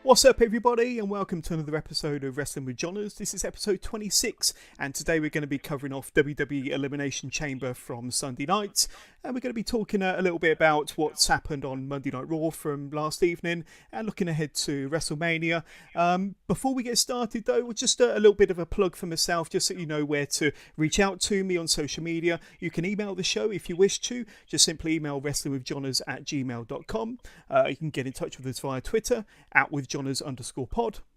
What's up, everybody, and welcome to another episode of Wrestling with Johners. This is episode 26, and today we're going to be covering off WWE Elimination Chamber from Sunday night, and we're going to be talking a little bit about what's happened on Monday Night Raw from last evening, and looking ahead to WrestleMania. Before we get started, though, just a little bit of a plug for myself, just so you know where to reach out to me on social media. You can email the show if you wish to. Just simply email wrestlingwithjohners@gmail.com. You can get in touch with us via Twitter, @withjohners_pod,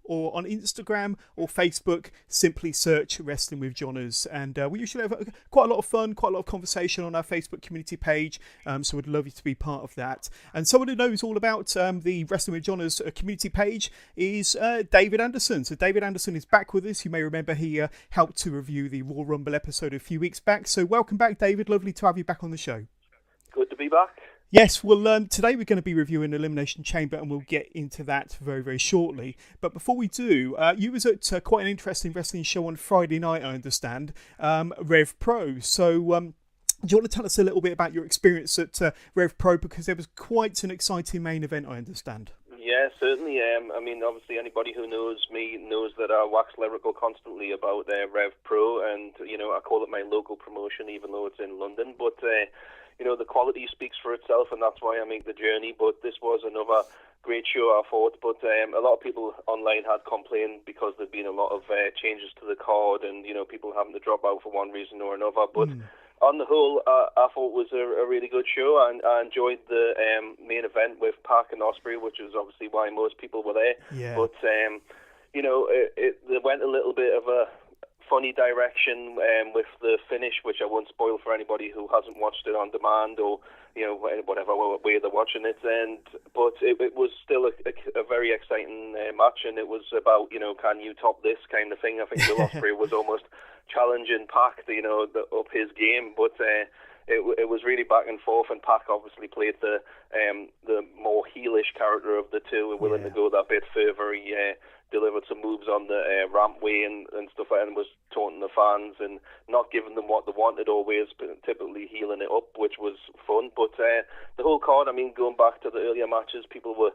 or on Instagram or Facebook, simply search Wrestling with Johners. And we usually have quite a lot of fun, quite a lot of conversation on our Facebook community page, so we'd love you to be part of that. And someone who knows all about the Wrestling with Johners community page is David Anderson. So David Anderson is back with us. You may remember he helped to review the Royal Rumble episode a few weeks back. So welcome back, David. Lovely to have you back on the show. Good to be back. Yes, well, today we're going to be reviewing Elimination Chamber, and we'll get into that very, very shortly. But before we do, you was at quite an interesting wrestling show on Friday night, I understand, Rev Pro. So do you want to tell us a little bit about your experience at Rev Pro, because there was quite an exciting main event, I understand. Yeah, certainly. I mean, obviously, anybody who knows me knows that I wax lyrical constantly about Rev Pro, and, you know, I call it my local promotion, even though it's in London. But you know, the quality speaks for itself, and that's why I make the journey. But this was another great show, I thought. But a lot of people online had complained because there'd been a lot of changes to the card, and, you know, people having to drop out for one reason or another. But on the whole, I thought it was a really good show, and I enjoyed the main event with Pac and Ospreay, which is obviously why most people were there. Yeah. But you know, they went a little bit of a funny direction with the finish, which I won't spoil for anybody who hasn't watched it on demand, or, you know, whatever way they're watching it. But it was still a very exciting match, and it was about, you know, can you top this kind of thing. I think Will Ospreay was almost challenging Pac, you know, up his game, but it was really back and forth, and Pac obviously played the more heelish character of the two, willing to go that bit further. He delivered some moves on the rampway and stuff, and was taunting the fans and not giving them what they wanted always, but typically healing it up, which was fun. But the whole card, I mean, going back to the earlier matches, people were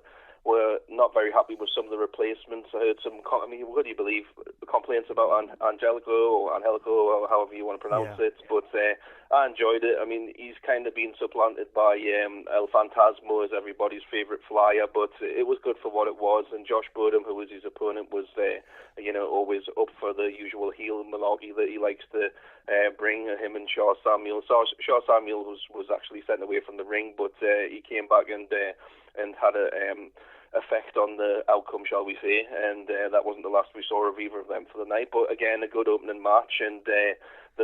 not very happy with some of the replacements. I heard some, I mean, what do you believe, complaints about Angelico or Angelico, or however you want to pronounce it, but I enjoyed it. I mean, he's kind of been supplanted by El Fantasmo as everybody's favourite flyer, but it was good for what it was, and Josh Bodum, who was his opponent, was, you know, always up for the usual heel malarkey that he likes to bring, him and Shaw Samuel. Shaw Samuel was actually sent away from the ring, but he came back and had a effect on the outcome, shall we say, and that wasn't the last we saw of either of them for the night. But again, a good opening match, and the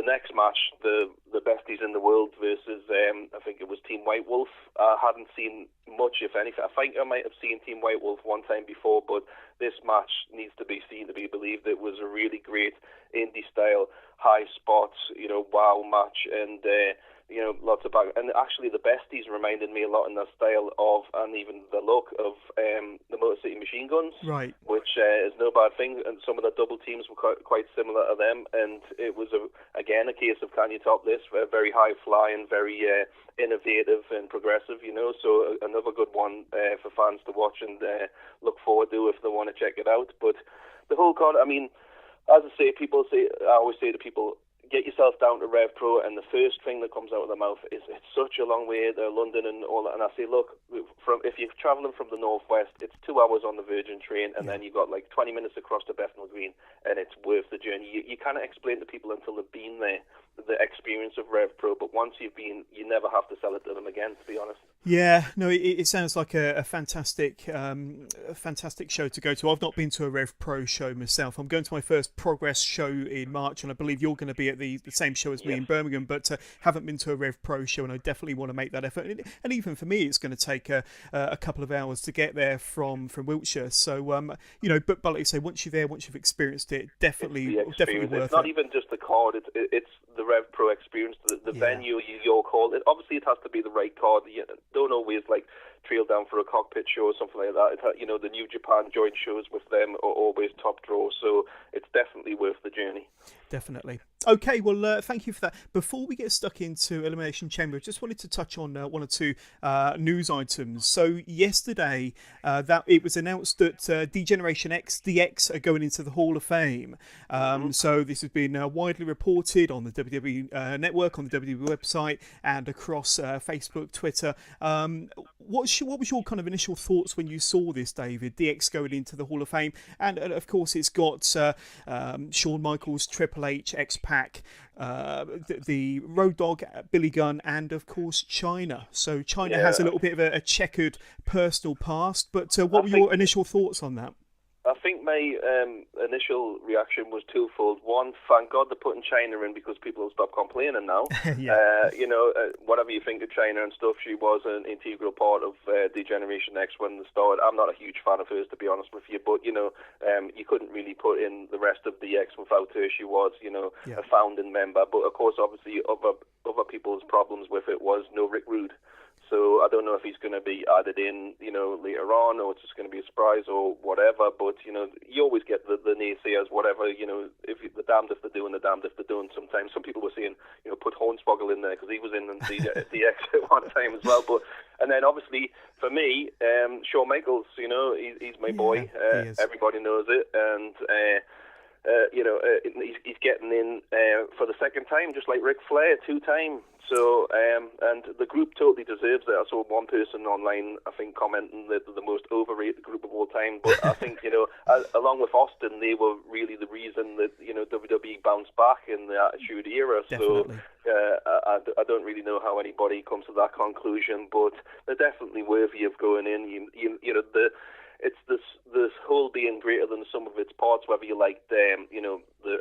next match, the besties in the world versus I think it was Team White Wolf. I hadn't seen much, if anything. I think I might have seen Team White Wolf one time before, but this match needs to be seen to be believed. It was a really great indie style, high spots, you know, wow match, and you know, lots of back. And actually, the besties reminded me a lot in their style of, and even the look of, the Motor City Machine Guns, right? Which is no bad thing. And some of the double teams were quite similar to them. And it was again a case of, can you top this? Very high flying, very innovative and progressive. You know, so another good one for fans to watch and look forward to if they want to check it out. But the whole card, I mean, as I say, I always say to people, get yourself down to Rev Pro, and the first thing that comes out of their mouth is, it's such a long way to London and all that. And I say, look, if you're travelling from the northwest, it's 2 hours on the Virgin train, and then you've got like 20 minutes across to Bethnal Green, and it's worth the journey. You can't explain to people until they've been there the experience of Rev Pro, but once you've been, you never have to sell it to them again, to be honest. Yeah, no, it sounds like a fantastic show to go to. I've not been to a Rev Pro show myself. I'm going to my first Progress show in March, and I believe you're going to be at the same show as me in Birmingham, but haven't been to a Rev Pro show, and I definitely want to make that effort. And even for me, it's going to take a couple of hours to get there from Wiltshire. So, you know, but like you say, once you're there, once you've experienced it, definitely worth it. It's not even just the card, it's the Rev Pro experience, the venue, your call. Obviously, it has to be the right card. You don't always like trail down for a cockpit show or something like that. You know, the New Japan joint shows with them are always top draw, so it's definitely worth the journey. Definitely. Okay, well, thank you for that. Before we get stuck into Elimination Chamber, I just wanted to touch on one or two news items. So yesterday, that it was announced that D-Generation X, DX, are going into the Hall of Fame. So this has been widely reported on the WWE network, on the WWE website, and across Facebook, Twitter. What was your kind of initial thoughts when you saw this, David? DX going into the Hall of Fame, and of course it's got Shawn Michaels, Triple H, X-Pac, the Road Dogg, Billy Gunn, and of course China. So China has a little bit of a checkered personal past. But what were your initial thoughts on that? I think my initial reaction was twofold. One, thank God they're putting China in because people will stop complaining now. Whatever you think of China and stuff, she was an integral part of D-Generation X when they started. I'm not a huge fan of hers, to be honest with you, but, you couldn't really put in the rest of the X without her. She was, a founding member. But, of course, obviously, other people's problems with it was no Rick Rude. So I don't know if he's going to be added in, later on, or it's just going to be a surprise or whatever. But, you always get the naysayers, whatever, if the damned if they're doing, the damned if they're doing. Sometimes some people were saying, put Hornswoggle in there because he was in the X at one time as well. But and then obviously for me, Shawn Michaels, he's my boy. Everybody knows it, and he's getting in for the second time, just like Ric Flair, 2-time. So, and the group totally deserves it. I saw one person online, I think, commenting that they're the most overrated group of all time. But I think, along with Austin, they were really the reason that, WWE bounced back in the Attitude Era. Definitely. So, I don't really know how anybody comes to that conclusion, but they're definitely worthy of going in. It's this whole being greater than the sum of its parts, whether you like the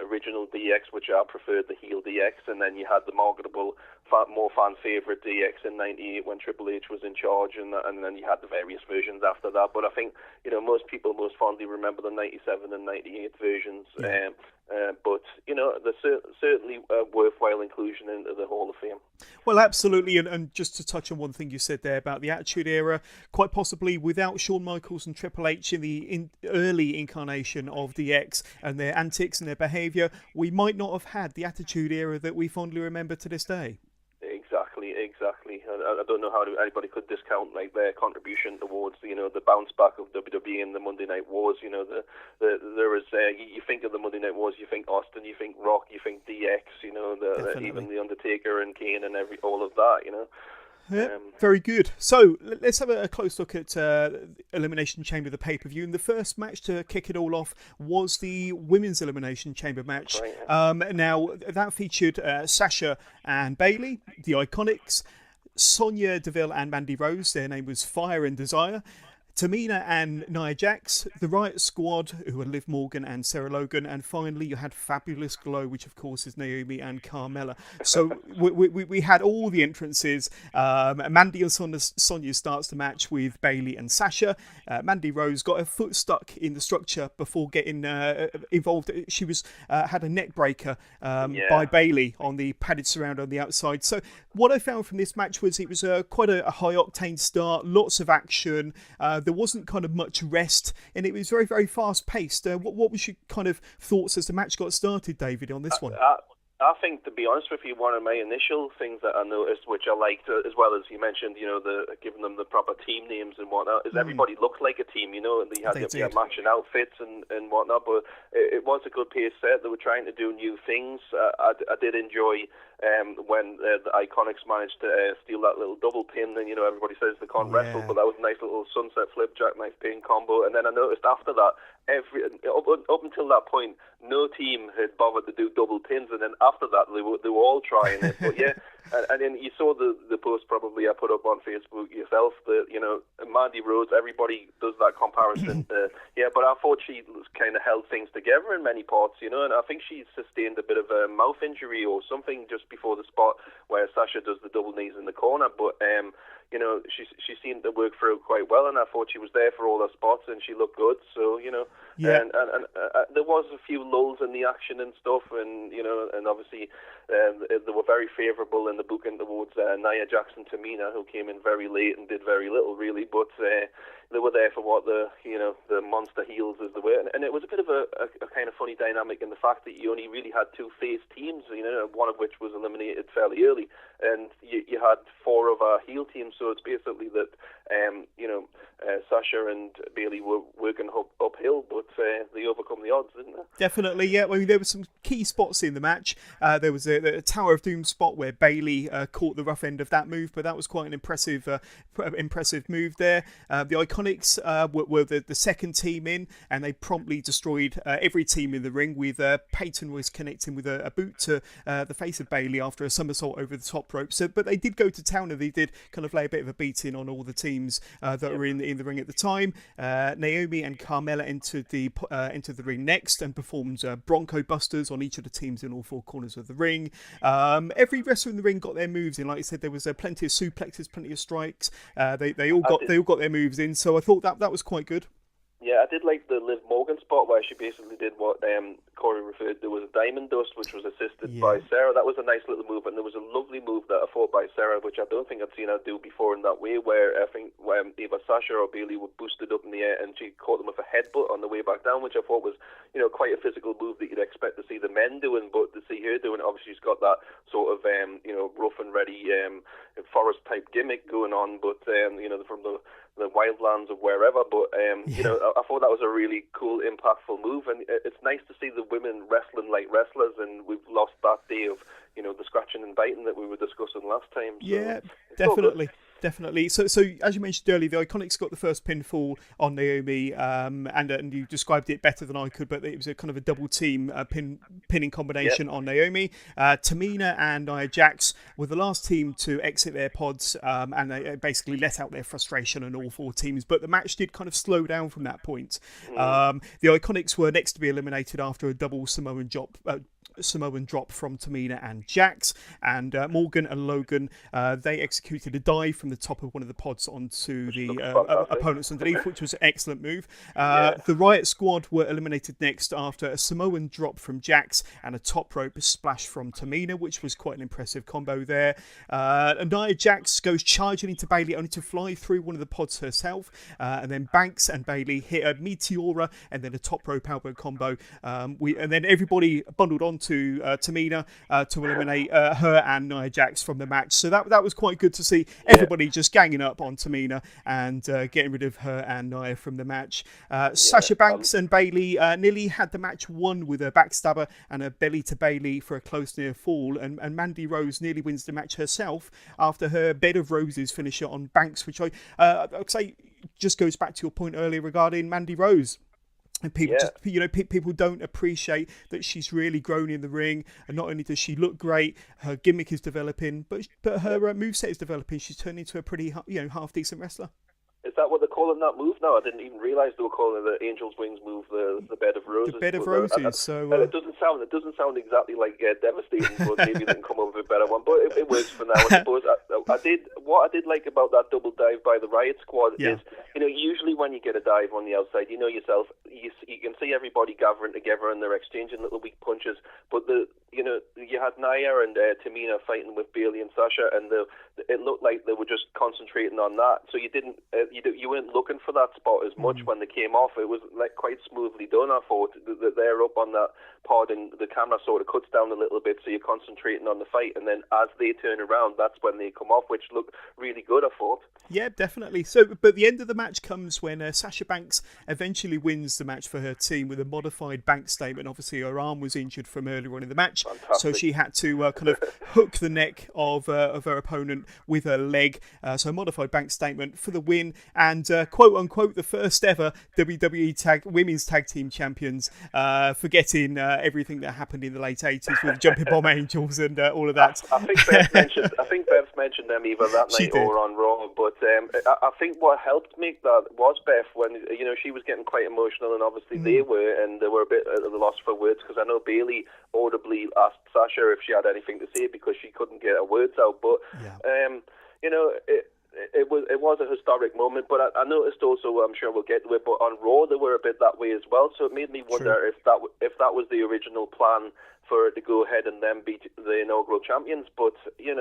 original DX, which I preferred, the heel DX, and then you had the marketable, more fan favourite DX in '98 when Triple H was in charge, and then you had the various versions after that. But I think, most people most fondly remember the '97 and '98 versions. Yeah. But, there's certainly a worthwhile inclusion into the Hall of Fame. Well, absolutely. And just to touch on one thing you said there about the Attitude Era, quite possibly without Shawn Michaels and Triple H in the early incarnation of DX and their antics and their behaviour, we might not have had the Attitude Era that we fondly remember to this day. Exactly. I don't know how anybody could discount their contribution towards the bounce back of WWE and the Monday Night Wars. There is you think of the Monday Night Wars, you think Austin, you think Rock, you think DX. Even the Undertaker and Kane and all of that. Yeah, very good. So let's have a close look at Elimination Chamber, the pay-per-view. And the first match to kick it all off was the Women's Elimination Chamber match. Right. Now, that featured Sasha and Bayley, the Iconics, Sonya Deville and Mandy Rose. Their name was Fire and Desire. Tamina and Nia Jax, the Riot Squad, who were Liv Morgan and Sarah Logan, and finally you had Fabulous Glow, which of course is Naomi and Carmella. So we had all the entrances. Mandy and Sonya starts the match with Bayley and Sasha. Mandy Rose got her foot stuck in the structure before getting involved. She was had a neck breaker by Bayley on the padded surround on the outside. So what I found from this match was it was quite a high octane start, lots of action. There wasn't kind of much rest, and it was very, very fast paced. What was your kind of thoughts as the match got started, David, on this one? I think, to be honest with you, one of my initial things that I noticed, which I liked, as well as you mentioned, the giving them the proper team names and whatnot, is everybody looked like a team, and they had their matching outfits and whatnot, but it was a good pace set. They were trying to do new things. I did enjoy when the Iconics managed to steal that little double pin, and everybody says they can't wrestle, but that was a nice little sunset flip, jackknife pin combo. And then I noticed after that, up until that point, no team had bothered to do double pins, and then after that they were all trying it. But yeah, and then you saw the post probably I put up on Facebook yourself that Mandy Rose, everybody does that comparison. But I thought she kind of held things together in many parts, and I think she sustained a bit of a mouth injury or something just before the spot where Sasha does the double knees in the corner, but she seemed to work through it quite well, and I thought she was there for all her spots, and she looked good. So and there was a few lulls in the action and stuff, and and obviously they were very favourable in the booking towards Nia Jax and Tamina, who came in very late and did very little really, but they were there for what the monster heels as they were, and it was a bit of a kind of funny dynamic in the fact that you only really had two face teams, one of which was eliminated fairly early, and you had four of our heel teams. So it's basically that Sasha and Bayley were working uphill, but they overcome the odds, didn't they? Definitely, yeah. I mean, there were some key spots in the match. There was a Tower of Doom spot where Bayley caught the rough end of that move, but that was quite an impressive move there. The Iconics were the second team in, and they promptly destroyed every team in the ring. With Peyton was connecting with a boot to the face of Bayley after a somersault over the top rope. So, but they did go to town, and they did kind of lay a bit of a beating on all the teams that were in the ring at the time. Naomi and Carmella entered the ring next and performed Bronco Busters on each of the teams in all four corners of the ring. Every wrestler in the ring got their moves in. Like I said, there was plenty of suplexes, plenty of strikes. They all got their moves in. So I thought that was quite good. Yeah, I did like the Liv Morgan spot where she basically did what Corey referred to as a diamond dust, which was assisted by Sarah. That was a nice little move, and there was a lovely move that I thought by Sarah, which I don't think I'd seen her do before in that way, where I think either Sasha or Bayley were boosted up in the air, and she caught them with a headbutt on the way back down, which I thought was, quite a physical move that you'd expect to see the men doing, but to see her doing, obviously she's got that sort of, rough and ready forest type gimmick going on, but from the wildlands of wherever, but I thought that was a really cool, impactful move, and it's nice to see the women wrestling like wrestlers, and we've lost that day of the scratching and biting that we were discussing last time. So yeah, definitely. So as you mentioned earlier, the Iconics got the first pinfall on Naomi, and you described it better than I could, but it was a kind of a double team pinning combination on Naomi. Tamina and Nia Jax were the last team to exit their pods, and they basically let out their frustration on all four teams, but the match did kind of slow down from that point. The Iconics were next to be eliminated after a double Samoan drop from Tamina and Jax, and Morgan and Logan, they executed a dive from the top of one of the pods onto the opponents underneath, which was an excellent move. The Riot Squad were eliminated next after a Samoan drop from Jax and a top rope splash from Tamina, which was quite an impressive combo there. Nia Jax goes charging into Bayley only to fly through one of the pods herself, and then Banks and Bayley hit a Meteora and then a top rope elbow combo. And then everybody bundled onto Tamina to eliminate her and Nia Jax from the match. So that was quite good to see everybody just ganging up on Tamina and getting rid of her and Nia from the match. Sasha Banks and Bayley nearly had the match won with a backstabber and a belly to Bayley for a close near fall, and Mandy Rose nearly wins the match herself after her Bed of Roses finisher on Banks, which I'd say just goes back to your point earlier regarding Mandy Rose. And people people don't appreciate that she's really grown in the ring, and not only does she look great, her gimmick is developing, but her moveset is developing. She's turned into a pretty half decent wrestler. Is that what they're calling that move now? I didn't even realise they were calling it the Angel's Wings move, the Bed of Roses. The Bed of Roses. It doesn't sound exactly like devastating, but maybe they can come up with a better one. But it works for now, I suppose. What I did like about that double dive by the Riot Squad is, usually when you get a dive on the outside, yourself, you can see everybody gathering together and they're exchanging little weak punches. But you had Nia and Tamina fighting with Bayley and Sasha, and it looked like they were just concentrating on that. So you didn't. You weren't looking for that spot as much when they came off. It was like quite smoothly done. I thought that they're up on that pod and the camera sort of cuts down a little bit, so you're concentrating on the fight, and then as they turn around, that's when they come off, which looked really good, I thought. Yeah, definitely. So, but the end of the match comes when Sasha Banks eventually wins the match for her team with a modified Banks statement. Obviously, her arm was injured from earlier on in the match, so she had to kind of hook the neck of her opponent with her leg. So a modified Banks statement for the win. And quote unquote the first ever WWE Women's Tag Team Champions, forgetting everything that happened in the late 80s with Jumping Bomb Angels and all of that. I think Bev's mentioned them either that night or on Raw, but I think what helped make that was Bev, when she was getting quite emotional, and obviously they were a bit at a loss for words, because I know Bayley audibly asked Sasha if she had anything to say because she couldn't get her words out, but it was a historic moment, but I noticed also, I'm sure we'll get to it, but on Raw they were a bit that way as well, so it made me wonder if that was the original plan for her to go ahead and then beat the inaugural champions, but it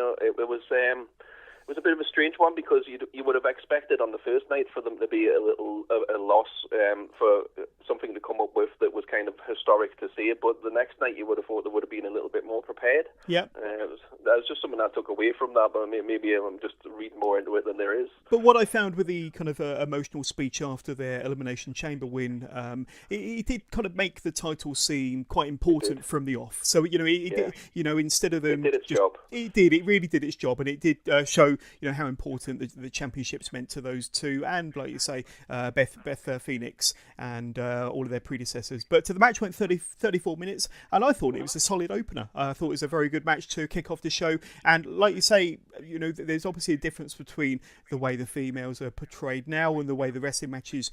was a bit of a strange one because you would have expected on the first night for them to be a loss for something to come up with that was kind of historic to see it, but the next night you would have thought they would have been a little bit more prepared. Yeah, that was just something I took away from that, but maybe I'm just reading more into it than there is. But what I found with the kind of emotional speech after their Elimination Chamber win, it did kind of make the title seem quite important from the off. So instead of them, it did its job. It really did its job, and it did show how important the championships meant to those two, and like you say, Beth Phoenix and all of their predecessors. But the match went 34 minutes, and I thought it was a solid opener. I thought it was a very good match to kick off the show, and like you say, there's obviously a difference between the way the females are portrayed now and the way the wrestling matches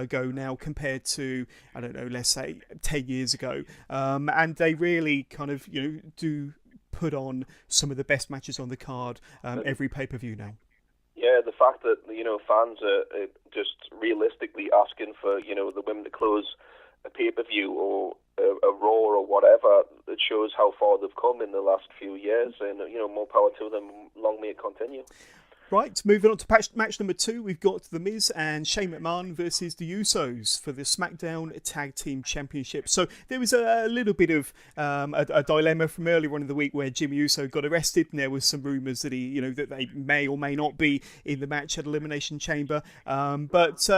go now compared to, I don't know, let's say 10 years ago, and they really kind of do put on some of the best matches on the card every pay-per-view now. Yeah, the fact that fans are just realistically asking for the women to close a pay-per-view or a Raw or whatever, it shows how far they've come in the last few years, and more power to them. Long may it continue. Right, moving on to match number 2, we've got The Miz and Shane McMahon versus the Usos for the SmackDown Tag Team Championship. So there was a little bit of a dilemma from earlier on in the week where Jimmy Uso got arrested, and there was some rumours that that they may or may not be in the match at Elimination Chamber. But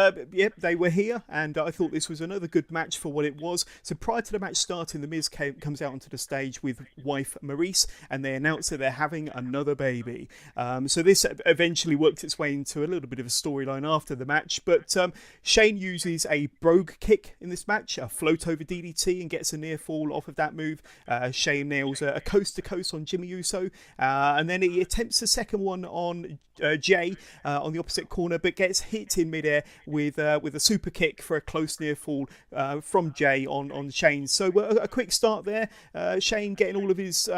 they were here, and I thought this was another good match for what it was. So prior to the match starting, The Miz comes out onto the stage with wife Maurice, and they announce that they're having another baby. So this eventually worked its way into a little bit of a storyline after the match, but Shane uses a brogue kick in this match, a float over DDT, and gets a near fall off of that move. Shane nails a coast to coast on Jimmy Uso, and then he attempts a second one on Jay on the opposite corner, but gets hit in midair with a super kick for a close near fall from Jay on Shane. So a quick start there. Shane getting all of his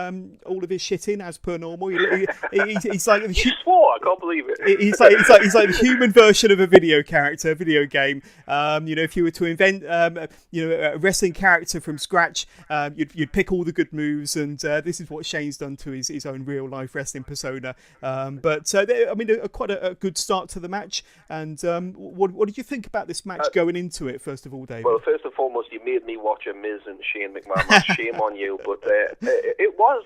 shit in as per normal. He's like you swore. I can't believe it. He's like the human version of a video game. If you were to invent a wrestling character from scratch, you'd pick all the good moves, and this is what Shane's done to his own real life wrestling persona. Quite a good start to the match. And what did you think about this match going into it? First of all, David. Well, first and foremost, you made me watch a Miz and Shane McMahon match. Shame on you, but it was,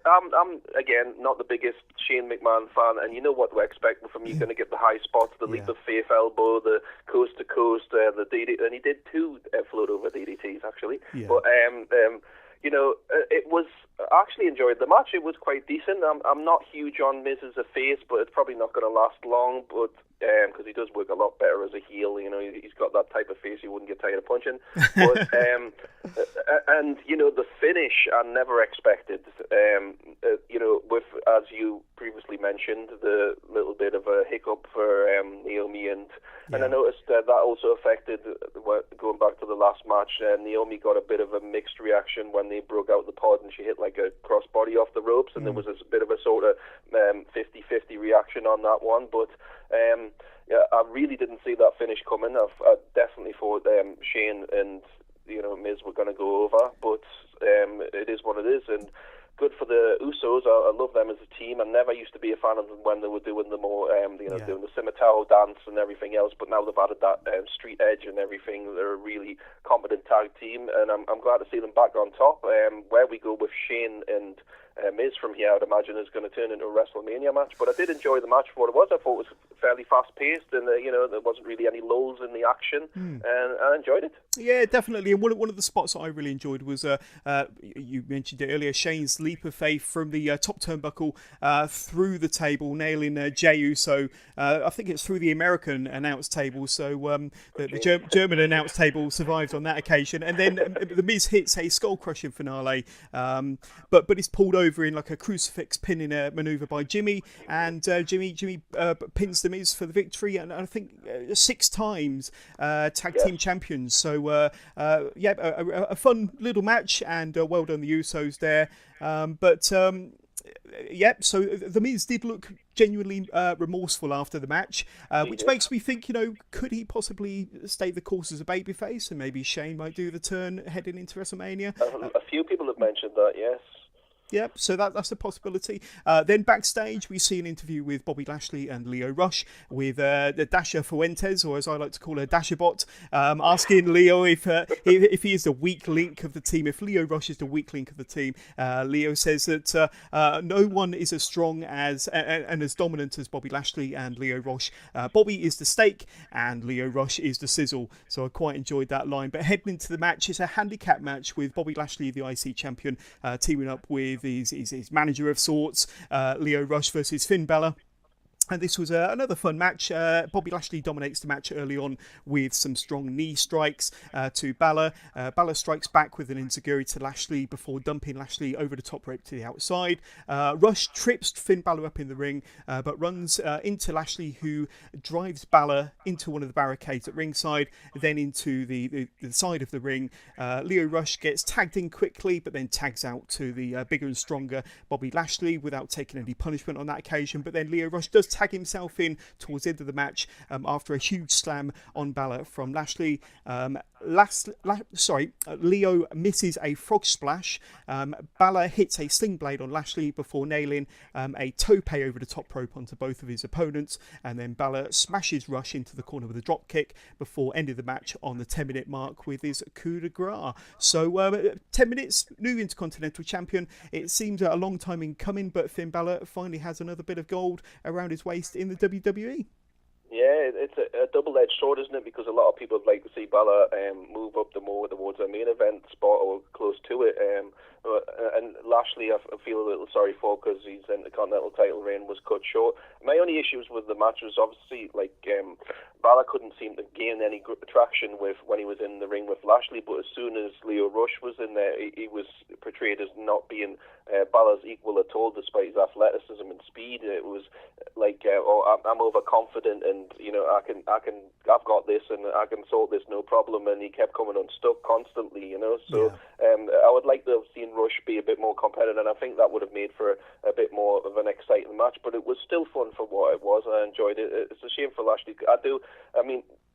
I'm again not the biggest Shane McMahon fan, and you know what we're expecting from you. You're going to get the high spots, the leap of faith elbow, the coast to coast, the DDT, and he did 2 float over DDTs actually. Yeah. But it was. I actually enjoyed the match. It was quite decent. I'm not huge on Miz as a face, but it's probably not going to last long. But because he does work a lot better as a heel, he's got that type of face you wouldn't get tired of punching. But and the finish I never expected. With, as you previously mentioned, the little bit of a hiccup for Naomi, and I noticed that also affected going back to the last match. Naomi got a bit of a mixed reaction when they broke out the pod and she hit like a crossbody off the ropes, and there was a bit of a sort of 50-50 reaction on that one. But I really didn't see that finish coming. I definitely thought Shane and Miz were going to go over, but it is what it is, and good for the Usos. I love them as a team. I never used to be a fan of them when they were doing the more, doing the scimitar dance and everything else. But now they've added that street edge and everything. They're a really competent tag team, and I'm glad to see them back on top. Where we go with Shane and Miz from here, I'd imagine is going to turn into a WrestleMania match. But I did enjoy the match for what it was. I thought it was fairly fast-paced, and there wasn't really any lulls in the action, and I enjoyed it. Yeah, definitely. And one of the spots that I really enjoyed was, you mentioned it earlier, Shane's leap of faith from the top turnbuckle through the table, nailing Jey Uso. I think it's through the American announce table, so the German announce table survived on that occasion. And then the Miz hits a skull-crushing finale, but it's pulled over in like a crucifix pinning maneuver by Jimmy, and Jimmy pins the Miz for the victory, and I think 6 times tag team champions. So a fun little match, and well done the Usos there. So the Miz did look genuinely remorseful after the match, which makes me think, could he possibly stay the course as a babyface, and maybe Shane might do the turn heading into WrestleMania? A few people have mentioned that, yes. Yep, so that's a possibility. Then backstage, we see an interview with Bobby Lashley and Lio Rush with the Dasha Fuentes, or as I like to call her, Dashabot, asking Lio if he is the weak link of the team, if Lio Rush is the weak link of the team. Lio says that no one is as strong as and as dominant as Bobby Lashley and Lio Rush. Bobby is the steak and Lio Rush is the sizzle. So I quite enjoyed that line. But heading into the match, it's a handicap match with Bobby Lashley, the IC champion, teaming up with his manager of sorts, Lio Rush versus Finn Balor. And this was another fun match. Bobby Lashley dominates the match early on with some strong knee strikes to Balor. Balor strikes back with an enziguri to Lashley before dumping Lashley over the top rope to the outside. Rush trips Finn Balor up in the ring, but runs into Lashley, who drives Balor into one of the barricades at ringside, then into the side of the ring. Lio Rush gets tagged in quickly, but then tags out to the bigger and stronger Bobby Lashley without taking any punishment on that occasion. But then Lio Rush does tag himself in towards the end of the match after a huge slam on Balor from Lashley. Lio misses a frog splash. Balor hits a sling blade on Lashley before nailing a tope over the top rope onto both of his opponents, and then Balor smashes Rush into the corner with a drop kick before ending the match on the 10-minute mark with his coup de grace. So 10 minutes, new Intercontinental Champion. It seems a long time in coming, but Finn Balor finally has another bit of gold around his waist in the WWE. Yeah, it's a double-edged sword, isn't it? Because a lot of people would like to see Balor move up more towards a main event spot or close to it. And Lashley, I feel a little sorry for, because his Intercontinental title reign was cut short. My only issues with the match was obviously Balor couldn't seem to gain any traction when he was in the ring with Lashley, but as soon as Lio Rush was in there, he was portrayed as not being Balor's equal at all, despite his athleticism and speed. It was like, I'm overconfident, and I've got this, and I can sort this, no problem. And he kept coming unstuck constantly, So I would like to have seen Rush be a bit more competitive, and I think that would have made for a bit more of an exciting match. But it was still fun for what it was, and I enjoyed it. It's a shame for Lashley.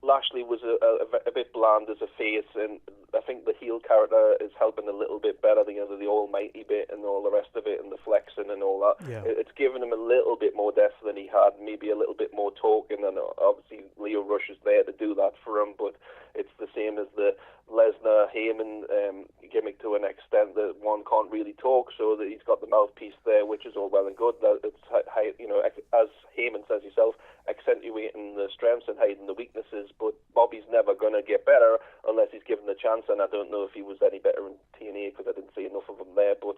Lashley was a bit bland as a face, and I think the heel character is helping a little bit better, the almighty bit and all the rest of it, and the flexing and all that. Yeah. It's given him a little bit more depth than he had, maybe a little bit more talking, and obviously Lio Rush is there to do that for him, but it's the same as the Lesnar-Heyman gimmick to an extent, that one can't really talk, so that he's got the mouthpiece there, which is all well and good. That it's as Heyman says himself, accentuating the strengths and hiding the weaknesses. But Bobby's never going to get better unless he's given the chance, and I don't know if he was any better in TNA because I didn't see enough of him there. But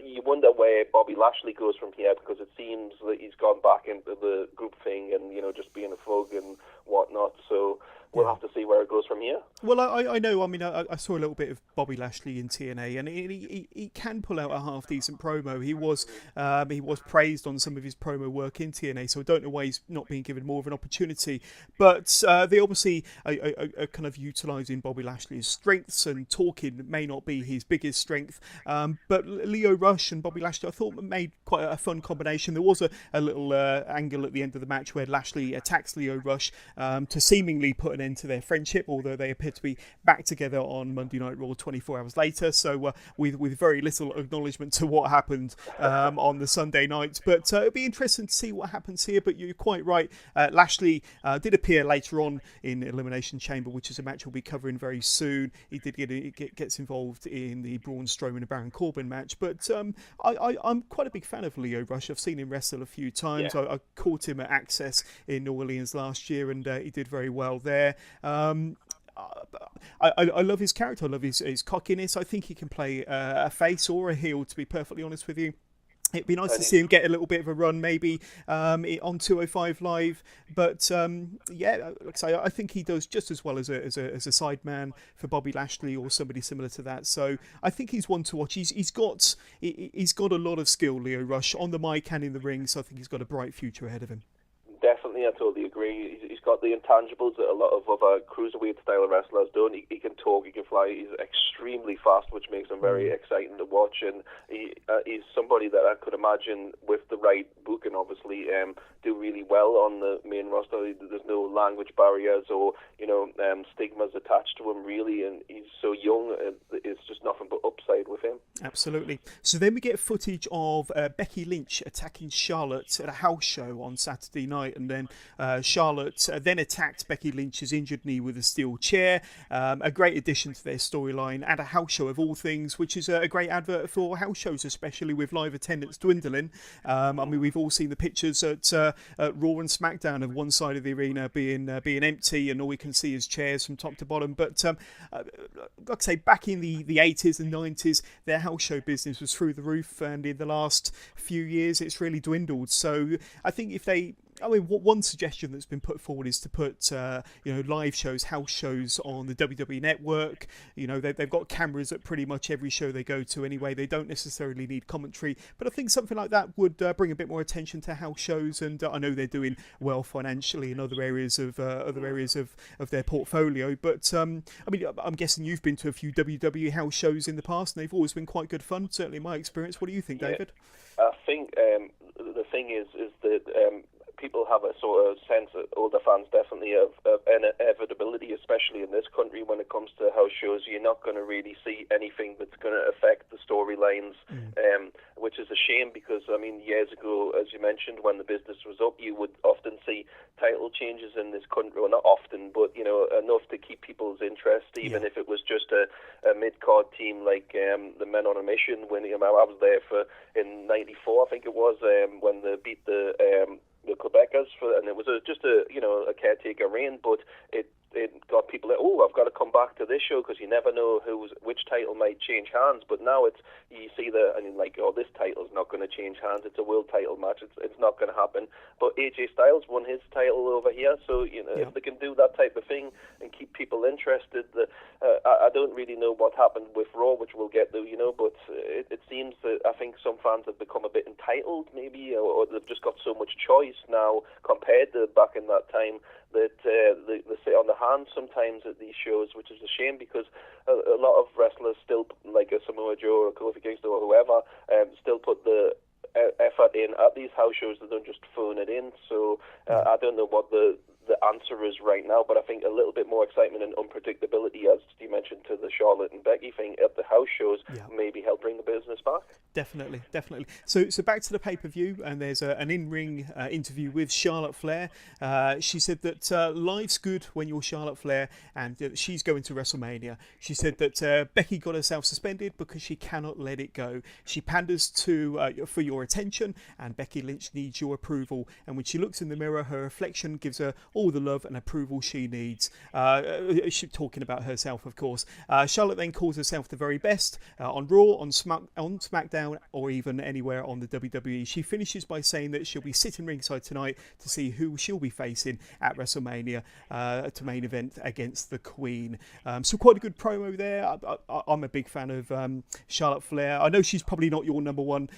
you wonder where Bobby Lashley goes from here, because it seems that he's gone back into the group thing and just being a thug and whatnot. So we'll have to see where it goes from here. Well, I know. I mean, I saw a little bit of Bobby Lashley in TNA, and he can pull out a half decent promo. He was praised on some of his promo work in TNA, so I don't know why he's not being given more of an opportunity. But they obviously are kind of utilising Bobby Lashley's strengths, and talking may not be his biggest strength. But Lio Rush and Bobby Lashley, I thought, made quite a fun combination. There was a little angle at the end of the match where Lashley attacks Lio Rush to seemingly put an end to their friendship, although they appear to be back together on Monday Night Raw 24 hours later, so with very little acknowledgement to what happened on the Sunday night. But it'll be interesting to see what happens here. But you're quite right, Lashley did appear later on in Elimination Chamber, which is a match we'll be covering very soon. He did gets involved in the Braun Strowman and Baron Corbin match, but I'm quite a big fan of Lio Rush. I've seen him wrestle a few times. I caught him at Access in New Orleans last year, and he did very well there. I love his character. I love his cockiness. I think he can play a face or a heel, to be perfectly honest with you. It'd be nice to see him get a little bit of a run, maybe on 205 Live. But like I say, I think he does just as well as a sideman for Bobby Lashley or somebody similar to that. So I think he's one to watch. He's got a lot of skill, Lio Rush, on the mic and in the ring. So I think he's got a bright future ahead of him. Definitely, I totally agree. He's got the intangibles that a lot of other cruiserweight style wrestlers don't. He can talk, he can fly, he's extremely fast, which makes him very exciting to watch. And he's somebody that I could imagine, with the right booking, obviously, do really well on the main roster. There's no language barriers or stigmas attached to him, really, and he's so young. It's just nothing but upside with him. Absolutely. So then we get footage of Becky Lynch attacking Charlotte at a house show on Saturday night, and then Charlotte then attacked Becky Lynch's injured knee with a steel chair. A great addition to their storyline, and a house show of all things, which is a great advert for house shows, especially with live attendance dwindling. I mean, we've all seen the pictures at Raw and SmackDown of one side of the arena being empty, and all we can see is chairs from top to bottom. But like I say, back in the 80s and 90s, their house show business was through the roof, and in the last few years it's really dwindled. So I think one suggestion that's been put forward is to put live shows, house shows on the WWE network. They've got cameras at pretty much every show they go to anyway. They don't necessarily need commentary, but I think something like that would bring a bit more attention to house shows. And I know they're doing well financially in other areas of their portfolio. But I'm guessing you've been to a few WWE house shows in the past, and they've always been quite good fun. Certainly in my experience. What do you think, David? I think the thing is that people have a sort of sense, older fans definitely, of inevitability, especially in this country when it comes to house shows. You're not going to really see anything that's going to affect the storylines, which is a shame because, years ago, as you mentioned, when the business was up, you would often see title changes in this country, well, not often, but, enough to keep people's interest, even if it was just a mid-card team like the Men on a Mission. When I was there in '94, I think it was, when they beat the Quebecers, and it was just a caretaker reign, but it got people like, I've got to come back to this show, because you never know which title might change hands. But now you see this title's not going to change hands. It's a world title match. It's not going to happen. But AJ Styles won his title over here, so if they can do that type of thing and keep people interested, I don't really know what happened with Raw, which we'll get to, but it seems that I think some fans have become a bit entitled, maybe, or they've just got so much choice now compared to back in that time, that they sit on the hands sometimes at these shows, which is a shame, because a lot of wrestlers still, like a Samoa Joe or a Kofi Kingston or whoever, still put the effort in at these house shows. They don't just phone it in. So I don't know what the answer is right now, but I think a little bit more excitement and unpredictability, as you mentioned, to the Charlotte and Becky thing at the house shows, maybe help bring the business back. Definitely. So back to the pay-per-view, and there's an in-ring interview with Charlotte Flair. She said that life's good when you're Charlotte Flair, and she's going to WrestleMania. She said that Becky got herself suspended because she cannot let it go. She panders for your attention, and Becky Lynch needs your approval. And when she looks in the mirror, her reflection gives her all the love and approval she needs. She's talking about herself, of course. Charlotte then calls herself the very best on Raw, on SmackDown, or even anywhere on the WWE. She finishes by saying that she'll be sitting ringside tonight to see who she'll be facing at WrestleMania to main event against the Queen. So quite a good promo there. I'm a big fan of Charlotte Flair. I know she's probably not your number one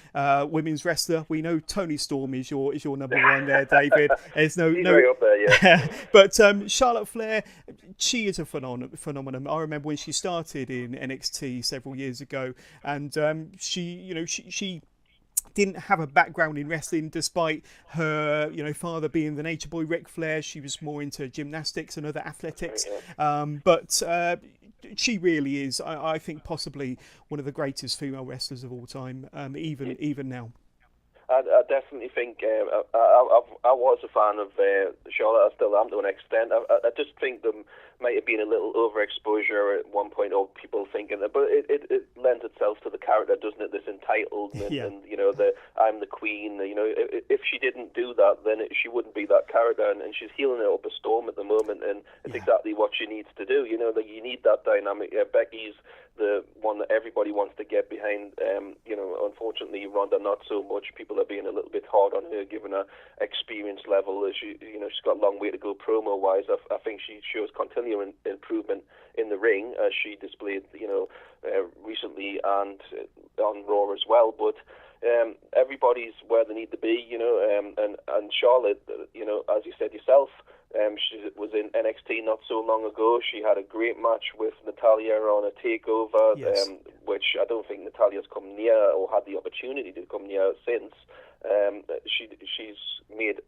women's wrestler. We know Toni Storm is your number one there, David. There's no up there, yeah. But Charlotte Flair, she is a phenomenon. I remember when she started in NXT several years ago, and she didn't have a background in wrestling, despite her father being the Nature Boy Ric Flair. She was more into gymnastics and other athletics, but she really is, I think, possibly one of the greatest female wrestlers of all time, even now. I definitely think I was a fan of Charlotte. I still am to an extent. I just think there might have been a little overexposure at one point, or people thinking that, but it lends itself to the character, doesn't it? This entitlement, and I'm the queen. If she didn't do that, then she wouldn't be that character, and she's healing it up a storm at the moment, and it's exactly what she needs to do. That you need that dynamic. Becky's the one that everybody wants to get behind. Unfortunately, Ronda not so much. People are being a little bit hard on her, given her experience level. She's got a long way to go promo-wise. I think she shows continuing improvement in the ring, as she displayed, recently and on Raw as well. But everybody's where they need to be, and Charlotte, as you said yourself, She was in NXT not so long ago. She had a great match with Natalya on a takeover, Yes. which I don't think Natalya's come near or had the opportunity to come near since. She's made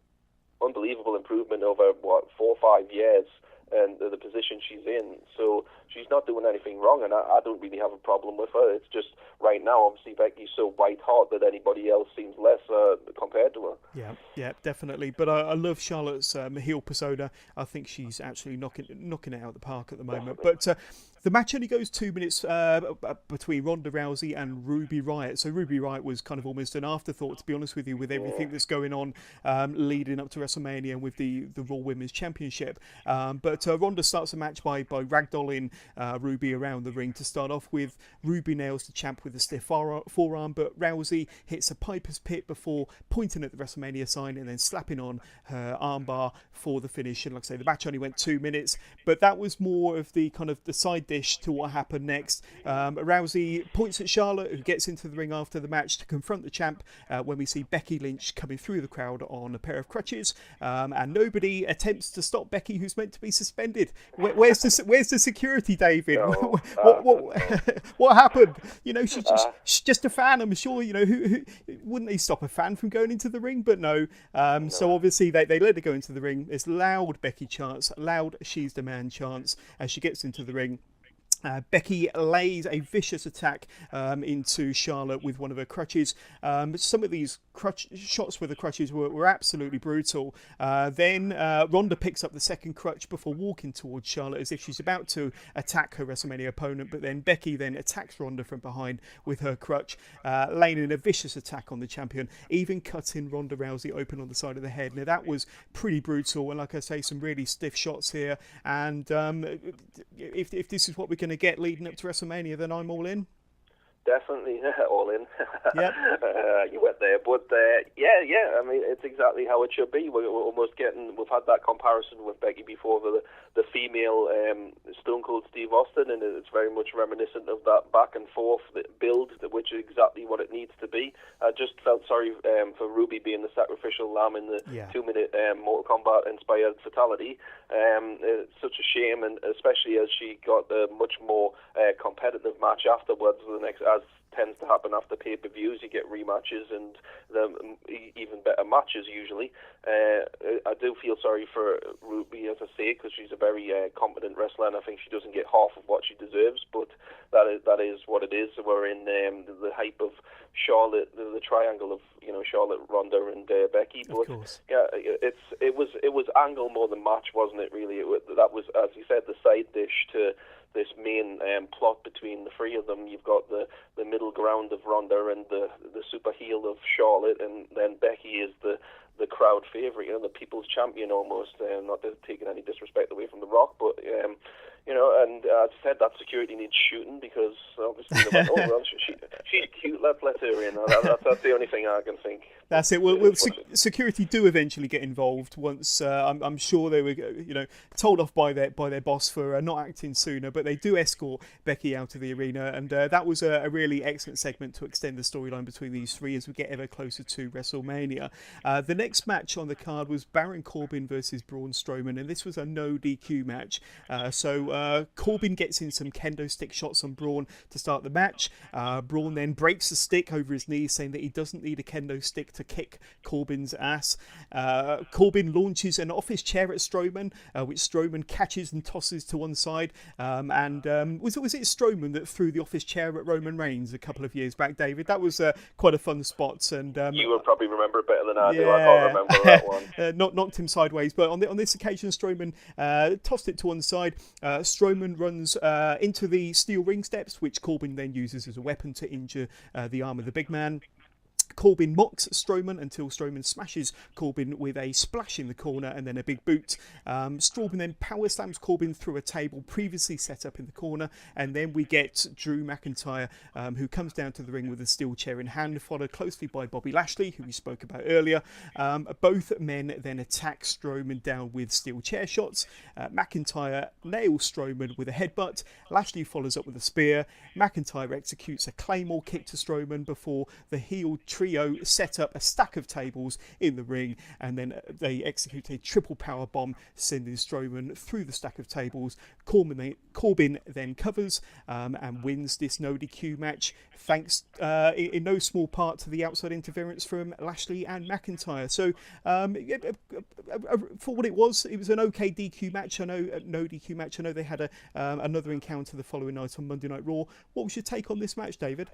unbelievable improvement over 4 or 5 years, and the position she's in. So she's not doing anything wrong, and I don't really have a problem with her. It's just right now, obviously, Becky's so white hot that anybody else seems less compared to her. Yeah, definitely. But I love Charlotte's heel persona. I think she's actually knocking it out of the park at the moment. Definitely. But the match only goes 2 minutes between Ronda Rousey and Ruby Riott. So Ruby Riott was kind of almost an afterthought, to be honest with you, with everything that's going on leading up to WrestleMania and with the Raw Women's Championship. But Ronda starts the match by ragdolling Ruby around the ring to start off with. Ruby nails the champ with a stiff forearm, but Rousey hits a Piper's Pit before pointing at the WrestleMania sign and then slapping on her armbar for the finish. And like I say, the match only went 2 minutes, but that was more of the kind of the side dish to what happened next. Rousey points at Charlotte, who gets into the ring after the match to confront the champ when we see Becky Lynch coming through the crowd on a pair of crutches, and nobody attempts to stop Becky, who's meant to be suspended. Where's the security, David? No, what happened? You know, she's just a fan. I'm sure, you know, who wouldn't they stop a fan from going into the ring? But no. So obviously they let her go into the ring. There's loud Becky chants, loud "She's the Man" chants as she gets into the ring. Becky lays a vicious attack into Charlotte with one of her crutches. Some of these shots with the crutches were absolutely brutal. Then Ronda picks up the second crutch before walking towards Charlotte as if she's about to attack her WrestleMania opponent, but then Becky then attacks Ronda from behind with her crutch, laying in a vicious attack on the champion, even cutting Ronda Rousey open on the side of the head. Now that was pretty brutal, and like I say, some really stiff shots here, and if this is what we're going to get leading up to WrestleMania, then I'm all in. Definitely, all in. Yeah. You went there, but yeah. I mean, it's exactly how it should be. We're almost getting. We've had that comparison with Becky before, the female Stone Cold Steve Austin, and it's very much reminiscent of that back and forth build, which is exactly what it needs to be. I just felt sorry for Ruby being the sacrificial lamb in the 2-minute Mortal Kombat inspired fatality. It's such a shame, and especially as she got a much more competitive match afterwards. The next, as tends to happen after pay-per-views, you get rematches and even better matches usually. I do feel sorry for Ruby, as I say, because she's a very competent wrestler, and I think she doesn't get half of what she deserves, but that is what it is. We're in the hype of Charlotte, the triangle of, you know, Charlotte, Ronda, and Becky. But of course. Yeah, it was angle more than match, wasn't it? Really, that was, as you said, the side dish to this main plot between the three of them. You've got the middle ground of Ronda and the super heel of Charlotte, and then Becky is the crowd favourite, you know, the people's champion almost. Not taking any disrespect away from The Rock, but you know, and as I said, that security needs shooting, because obviously they went, oh well, she's cute, let's let her in. That's the only thing I can think. That's it. Well, security do eventually get involved once. I'm sure they were, you know, told off by their boss for not acting sooner, but they do escort Becky out of the arena, and that was a really excellent segment to extend the storyline between these three as we get ever closer to WrestleMania. The next match on the card was Baron Corbin versus Braun Strowman, and this was a no DQ match. So Corbin gets in some kendo stick shots on Braun to start the match. Braun then breaks the stick over his knee, saying that he doesn't need a kendo stick to kick Corbin's ass. Corbin launches an office chair at Strowman, which Strowman catches and tosses to one side. Was it Strowman that threw the office chair at Roman Reigns a couple of years back, David? That was quite a fun spot. And you will probably remember it better than I do. I can't remember that one. Knocked him sideways, but on this occasion, Strowman tossed it to one side. Strowman runs into the steel ring steps, which Corbin then uses as a weapon to injure the arm of the big man. Corbin mocks Strowman until Strowman smashes Corbin with a splash in the corner and then a big boot. Strowman then power slams Corbin through a table previously set up in the corner, and then we get Drew McIntyre, who comes down to the ring with a steel chair in hand, followed closely by Bobby Lashley, who we spoke about earlier. Both men then attack Strowman down with steel chair shots. McIntyre nails Strowman with a headbutt. Lashley follows up with a spear. McIntyre executes a Claymore kick to Strowman before the heel tree trio set up a stack of tables in the ring, and then they execute a triple power bomb, sending Strowman through the stack of tables. Corbin then covers and wins this no DQ match, thanks in no small part to the outside interference from Lashley and McIntyre. So for what it was an okay DQ match. I know no DQ match. I know they had another encounter the following night on Monday Night Raw. What was your take on this match, David?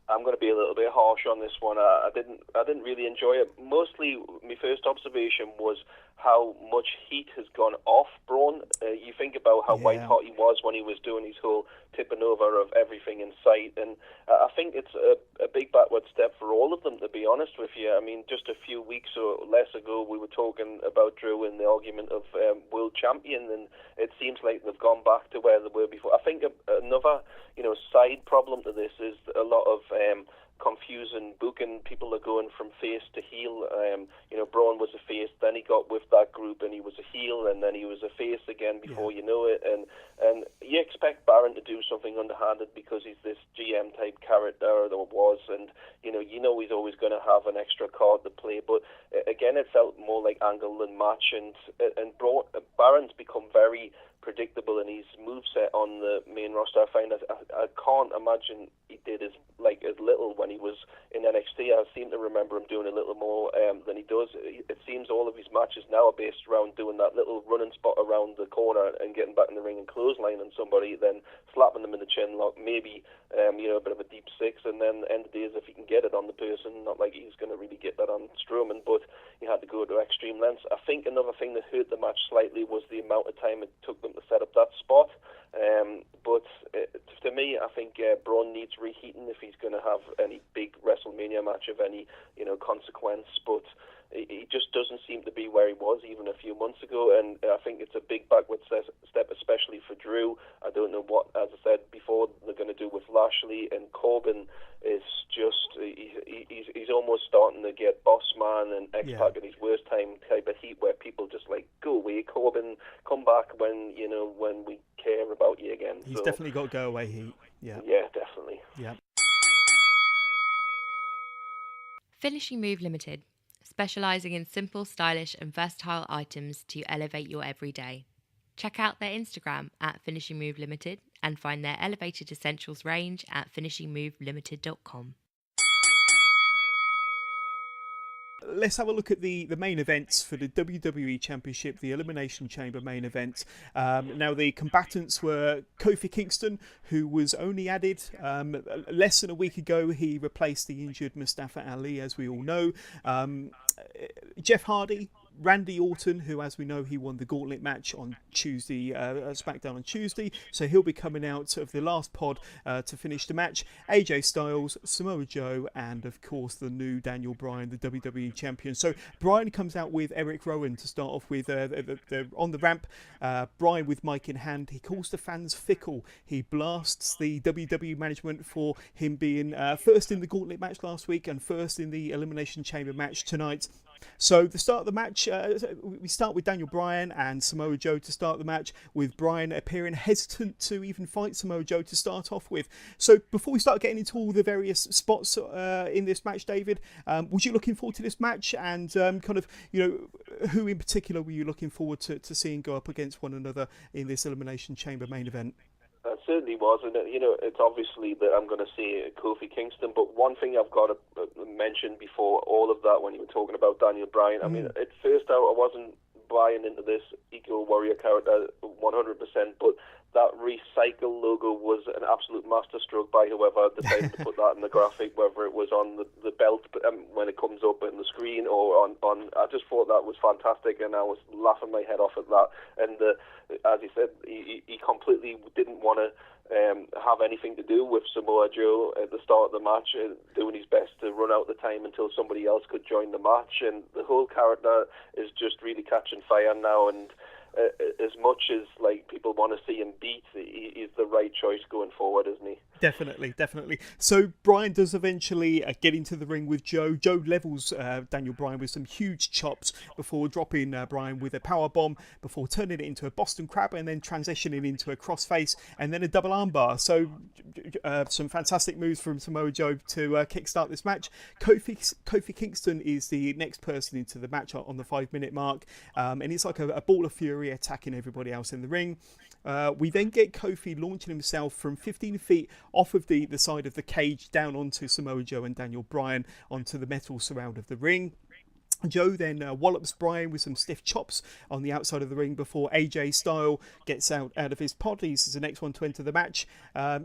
I'm going to be a little bit harsh on this one. I didn't really enjoy it. Mostly, my first observation was how much heat has gone off Braun. You think about how white hot he was when he was doing his whole tipping over of everything in sight, and I think it's a big backward step for all of them, to be honest with you. I mean, just a few weeks or less ago, we were talking about Drew in the argument of world champion, and it seems like they've gone back to where they were before. I think another, side problem to this is a lot of confusing booking. People are going from face to heel. Braun was a face, then he got with that group and he was a heel, and then he was a face again before you know it. And you expect Baron to do something underhanded because he's this GM type character, or was, and you know he's always going to have an extra card to play. But again, it felt more like angle than match, and Baron's become very predictable in his moveset on the main roster. I find that I can't imagine he did as little when he was in NXT. I seem to remember him doing a little more than he does. It seems all of his matches now are based around doing that little running spot around the corner and getting back in the ring and clotheslining somebody, then slapping them in the chin lock, maybe a bit of a deep six, and then end the day is if he can get it on the person. Not like he's going to really get that on Strowman, but he had to go to extreme lengths. I think another thing that hurt the match slightly was the amount of time it took them to set up that spot. But to me, I think Braun needs reheating if he's going to have any big WrestleMania match of any consequence. But he just doesn't seem to be where he was even a few months ago, and I think it's a big backward step, especially for Drew. I don't know what, as I said before, they're going to do with Lashley, and Corbin is just he's almost starting to get boss man and X-Pac at his worst time type of heat, where people just like, go away, Corbin, come back when we care about you again. He's definitely got go away heat. Yeah, definitely. Yeah. Finishing Move Limited, specialising in simple, stylish and versatile items to elevate your everyday. Check out their Instagram at Finishing Move Limited and find their elevated essentials range at finishingmovelimited.com. Let's have a look at the main events for the WWE Championship, the Elimination Chamber main event. Now, the combatants were Kofi Kingston, who was only added less than a week ago. He replaced the injured Mustafa Ali, as we all know. Jeff Hardy, Randy Orton, who, as we know, he won the gauntlet match on Tuesday, SmackDown on Tuesday, so he'll be coming out of the last pod to finish the match. AJ Styles, Samoa Joe, and of course the new Daniel Bryan, the WWE champion. So Bryan comes out with Eric Rowan to start off with. They're on the ramp. Bryan with mic in hand. He calls the fans fickle. He blasts the WWE management for him being first in the gauntlet match last week and first in the Elimination Chamber match tonight. So the start of the match, we start with Daniel Bryan and Samoa Joe to start the match, with Bryan appearing hesitant to even fight Samoa Joe to start off with. So before we start getting into all the various spots in this match, David, was you looking forward to this match, and who in particular were you looking forward to seeing go up against one another in this Elimination Chamber main event? It certainly was, and it's obviously that I'm going to see Kofi Kingston, but one thing I've got to mention before all of that, when you were talking about Daniel Bryan, I mean, at first I wasn't buying into this Eco Warrior character 100%, but that recycle logo was an absolute masterstroke by whoever decided to put that in the graphic, whether it was on the belt when it comes up on the screen or on. I just thought that was fantastic, and I was laughing my head off at that. And as he said, he completely didn't want to have anything to do with Samoa Joe at the start of the match, doing his best to run out the time until somebody else could join the match. And the whole character is just really catching fire now, and as much as like people people want to see him beat, he's the right choice going forward, isn't he? Definitely. So Bryan does eventually get into the ring with Joe. Joe levels Daniel Bryan with some huge chops before dropping Bryan with a power bomb, before turning it into a Boston Crab and then transitioning into a crossface and then a double armbar. So some fantastic moves from Samoa Joe to kickstart this match. Kofi Kingston is the next person into the match on the 5-minute mark, and it's like a ball of fury attacking everybody else in the ring. We then get Kofi launching himself from 15 feet off of the side of the cage down onto Samoa Joe and Daniel Bryan onto the metal surround of the ring. Joe then wallops Bryan with some stiff chops on the outside of the ring before AJ Styles gets out of his pod. He's the next one to enter the match.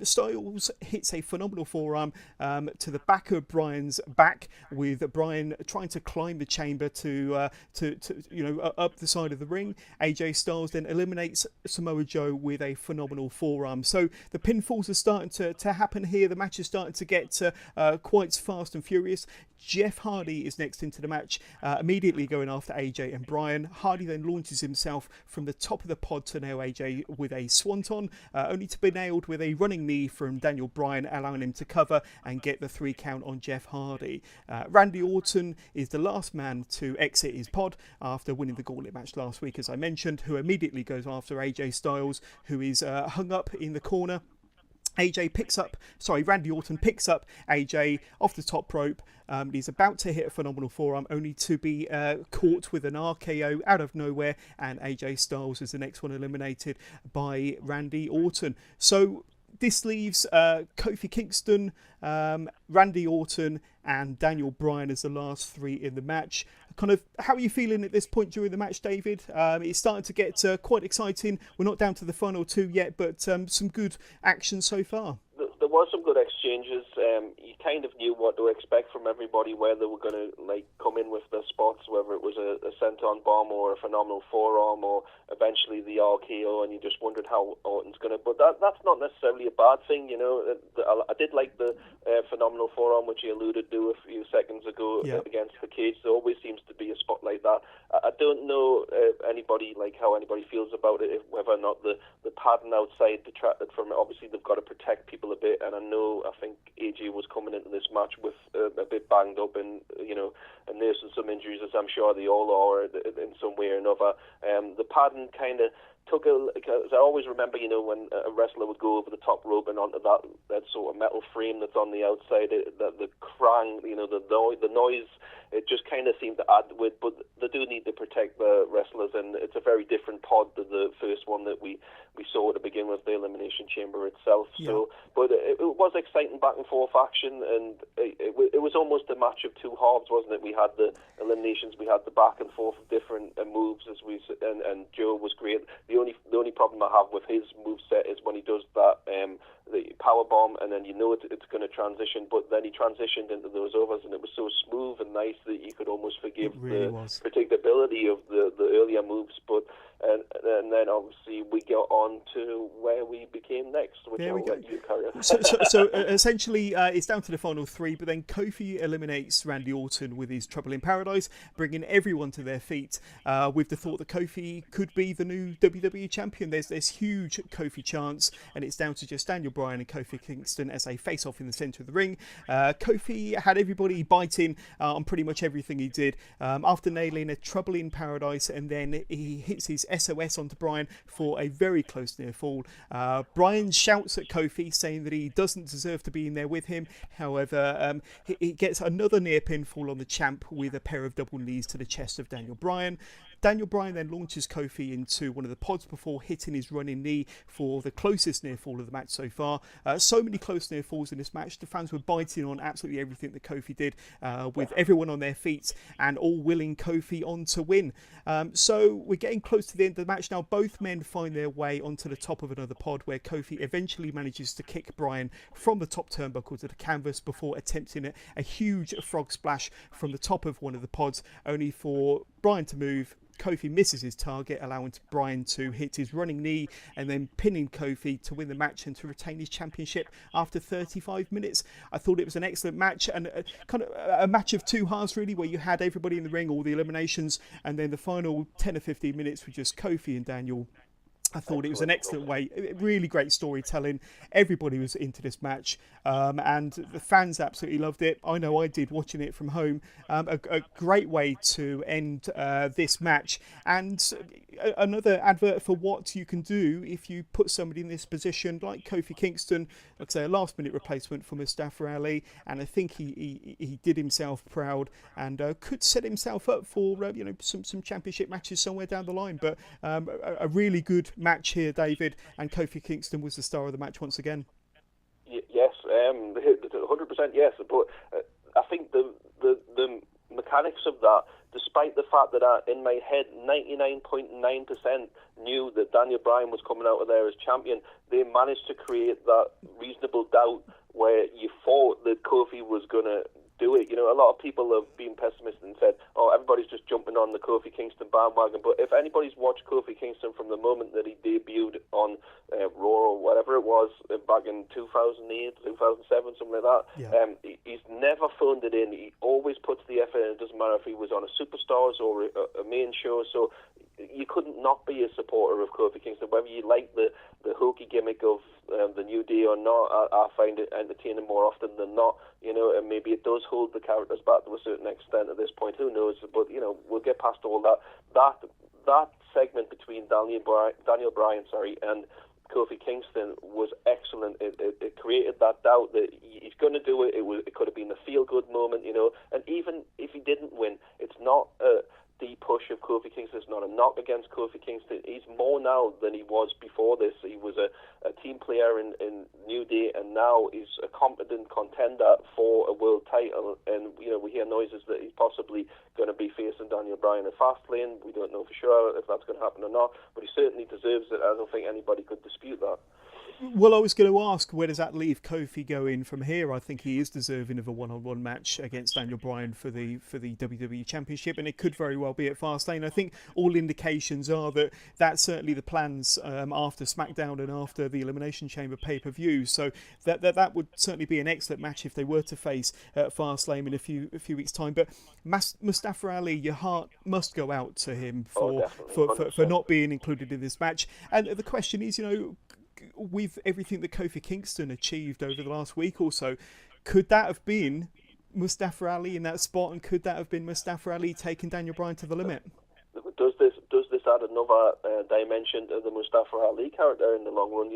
Styles hits a phenomenal forearm to the back of Bryan's back, with Bryan trying to climb the chamber to up the side of the ring. AJ Styles then eliminates Samoa Joe with a phenomenal forearm. So the pinfalls are starting to happen here. The match is starting to get quite fast and furious. Jeff Hardy is next into the match, immediately going after AJ and Bryan. Hardy then launches himself from the top of the pod to nail AJ with a swanton, only to be nailed with a running knee from Daniel Bryan, allowing him to cover and get the 3 count on Jeff Hardy. Randy Orton is the last man to exit his pod after winning the gauntlet match last week, as I mentioned, who immediately goes after AJ Styles, who is hung up in the corner. Randy Orton picks up AJ off the top rope. He's about to hit a phenomenal forearm, only to be caught with an RKO out of nowhere, and AJ Styles is the next one eliminated by Randy Orton. So this leaves Kofi Kingston, Randy Orton and Daniel Bryan as the last 3 in the match. Kind of, how are you feeling at this point during the match, David? It's starting to get quite exciting. We're not down to the final 2 yet, but some good action so far. There was some good exchanges. You kind of knew what to expect from everybody, where they were going to come in with their spots, whether it was a senton bomb or a phenomenal forearm or eventually the RKO, and you just wondered how Orton's going to. But that's not necessarily a bad thing, you know. I did like the phenomenal forearm, which you alluded to a few seconds ago, against the cage. There always seems to be a spot like that. I don't know how anybody feels about it, whether or not the padding outside detracted from it. Obviously, they've got to protect people a bit, and I think AJ was coming into this match with a bit banged up and nursing some injuries, as I'm sure they all are in some way or another. The padding kind of took because I always remember, when a wrestler would go over the top rope and onto that sort of metal frame that's on the outside, the crang, the noise, it just kind of seemed to add to it. But they do need to protect the wrestlers, and it's a very different pod to the first one that we saw to begin with, the Elimination Chamber itself. Yeah. So, but it was exciting back and forth action, and it was almost a match of 2 halves, wasn't it? We had the eliminations, we had the back and forth of different moves, and Joe was great. The only problem I have with his moveset is when he does that the power bomb, and then it's going to transition, but then he transitioned into those others, and it was so smooth and nice that you could almost forgive predictability of the earlier moves. But and then obviously we got on to where we became next, which I'll let you carry on. So essentially it's down to the final 3, but then Kofi eliminates Randy Orton with his Trouble in Paradise, bringing everyone to their feet with the thought that Kofi could be the new WWE champion. There's huge Kofi chance, and it's down to just Daniel Bryan and Kofi Kingston as they face off in the centre of the ring. Kofi had everybody biting on pretty much everything he did after nailing a Trouble in Paradise, and then he hits his SOS onto Bryan for a very close near fall. Bryan shouts at Kofi, saying that he doesn't deserve to be in there with him. However, he gets another near pinfall on the champ with a pair of double knees to the chest of Daniel Bryan. Daniel Bryan then launches Kofi into one of the pods before hitting his running knee for the closest near fall of the match so far. So many close near falls in this match. The fans were biting on absolutely everything that Kofi did, with everyone on their feet and all willing Kofi on to win. So we're getting close to the end of the match now. Both men find their way onto the top of another pod, where Kofi eventually manages to kick Bryan from the top turnbuckle to the canvas before attempting a huge frog splash from the top of one of the pods, only for Bryan to move. Kofi misses his target, allowing Bryan to hit his running knee and then pinning Kofi to win the match and to retain his championship after 35 minutes. I thought it was an excellent match, and kind of a match of 2 halves really, where you had everybody in the ring, all the eliminations, and then the final 10 or 15 minutes were just Kofi and Daniel I thought it was an excellent way, really great storytelling. Everybody was into this match, and the fans absolutely loved it. I know I did, watching it from home. A great way to end this match, and another advert for what you can do if you put somebody in this position, like Kofi Kingston, like I say, a last-minute replacement for Mustafa Ali, and I think he did himself proud and could set himself up for some championship matches somewhere down the line. But a really good match here, David, and Kofi Kingston was the star of the match once again. Yes, 100% yes. But I think the mechanics of that, despite the fact that in my head 99.9% knew that Daniel Bryan was coming out of there as champion, they managed to create that reasonable doubt where you thought that Kofi was going to do it. A lot of people have been pessimistic and said, oh, everybody's just jumping on the Kofi Kingston bandwagon. But if anybody's watched Kofi Kingston from the moment that he debuted on Raw or whatever it was back in 2008, 2007, something like that, he's never phoned it in. He always puts the effort in. It doesn't matter if he was on a Superstars or a main show. So you couldn't not be a supporter of Kofi Kingston, whether you like the hokey gimmick of the New Day or not. I find it entertaining more often than not, and maybe it does hold the characters back to a certain extent at this point. Who knows? But we'll get past all that. That segment between Daniel Bryan, and Kofi Kingston was excellent. It created that doubt that he's going to do it. It could have been a feel-good moment, And even if he didn't win, it's not the push of Kofi Kingston. It's not a knock against Kofi Kingston. He's more now than he was before this. He was a team player in New Day, and now he's a competent contender for a world title. And we hear noises that he's possibly going to be facing Daniel Bryan at Fastlane. We don't know for sure if that's going to happen or not, but he certainly deserves it. I don't think anybody could dispute that. Well, I was going to ask, where does that leave Kofi going from here? I think he is deserving of a one-on-one match against Daniel Bryan for the WWE Championship, and it could very well be at Fastlane. I think all indications are that that's certainly the plans after SmackDown and after the Elimination Chamber pay-per-view. So that would certainly be an excellent match if they were to face at Fastlane in a few weeks' time. But Mustafa Ali, your heart must go out to him for not being included in this match. And the question is, with everything that Kofi Kingston achieved over the last week or so, could that have been Mustafa Ali in that spot, and could that have been Mustafa Ali taking Daniel Bryan to the limit? Does this add another dimension to the Mustafa Ali character in the long run?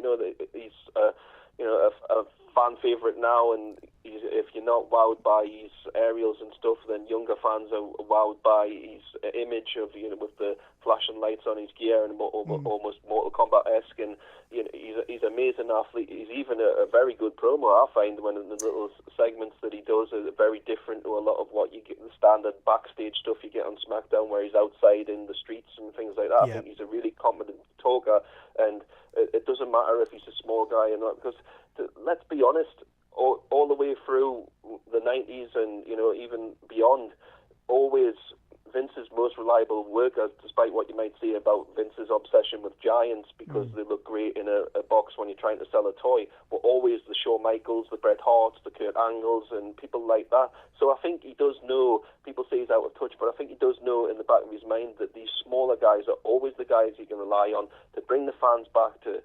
He's a fan favourite now, and if you're not wowed by his aerials and stuff, then younger fans are wowed by his image of with the flashing lights on his gear and almost Mortal Kombat-esque, and he's an amazing athlete. He's even a very good promo, I find, when the little segments that he does are very different to a lot of what you get, the standard backstage stuff you get on SmackDown, where he's outside in the streets and things like that. I think he's a really competent talker, and it doesn't matter if he's a small guy or not, because let's be honest, all the way through the 90s and even beyond, always Vince's most reliable worker, despite what you might say about Vince's obsession with giants because they look great in a box when you're trying to sell a toy, were always the Shawn Michaels, the Bret Harts, the Kurt Angles, and people like that. So I think he does know, people say he's out of touch, but I think he does know in the back of his mind that these smaller guys are always the guys he can rely on to bring the fans back, to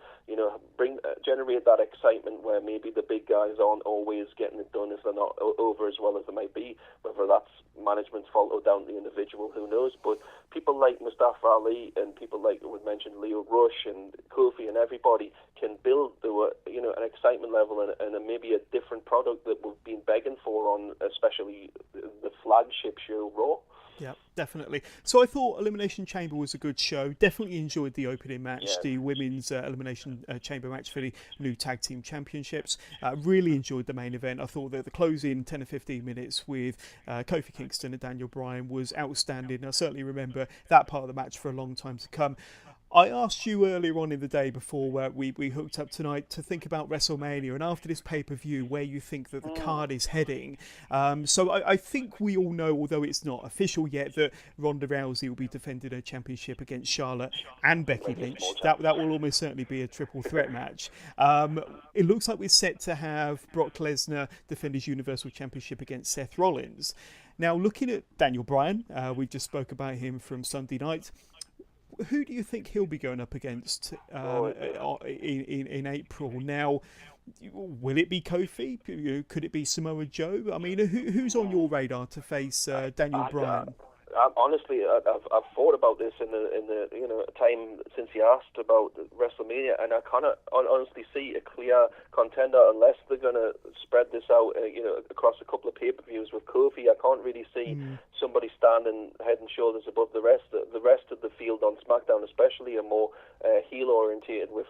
generate that excitement where maybe the big guys aren't always getting it done if they're not over as well as they might be, whether that's management's fault or down to the individual, who knows. But people like Mustafa Ali and people like we mentioned Leo Rush and Kofi and everybody can build to an excitement level and maybe a different product that we've been begging for on especially the flagship show Raw. Yeah, definitely. So I thought Elimination Chamber was a good show. Definitely enjoyed the opening match, the women's Elimination Chamber match for the new Tag Team Championships. Really enjoyed the main event. I thought that the closing 10 or 15 minutes with Kofi Kingston and Daniel Bryan was outstanding. I certainly remember that part of the match for a long time to come. I asked you earlier on in the day before we hooked up tonight to think about WrestleMania and after this pay-per-view where you think that the card is heading. So I think we all know, although it's not official yet, that Ronda Rousey will be defending her championship against Charlotte and Becky Lynch. That will almost certainly be a triple threat match. It looks like we're set to have Brock Lesnar defend his Universal Championship against Seth Rollins. Now, looking at Daniel Bryan, we just spoke about him from Sunday night. who do you think he'll be going up against in April? Now, will it be Kofi? Could it be Samoa Joe? I mean, who's on your radar to face Daniel Bryan? Honestly, I've thought about this in the time since you asked about WrestleMania, and I kind of honestly see a clear contender unless they're going to spread this out, across a couple of pay-per-views with Kofi. I can't really see somebody standing head and shoulders above the rest. The rest of the field on SmackDown, especially, are more heel-orientated with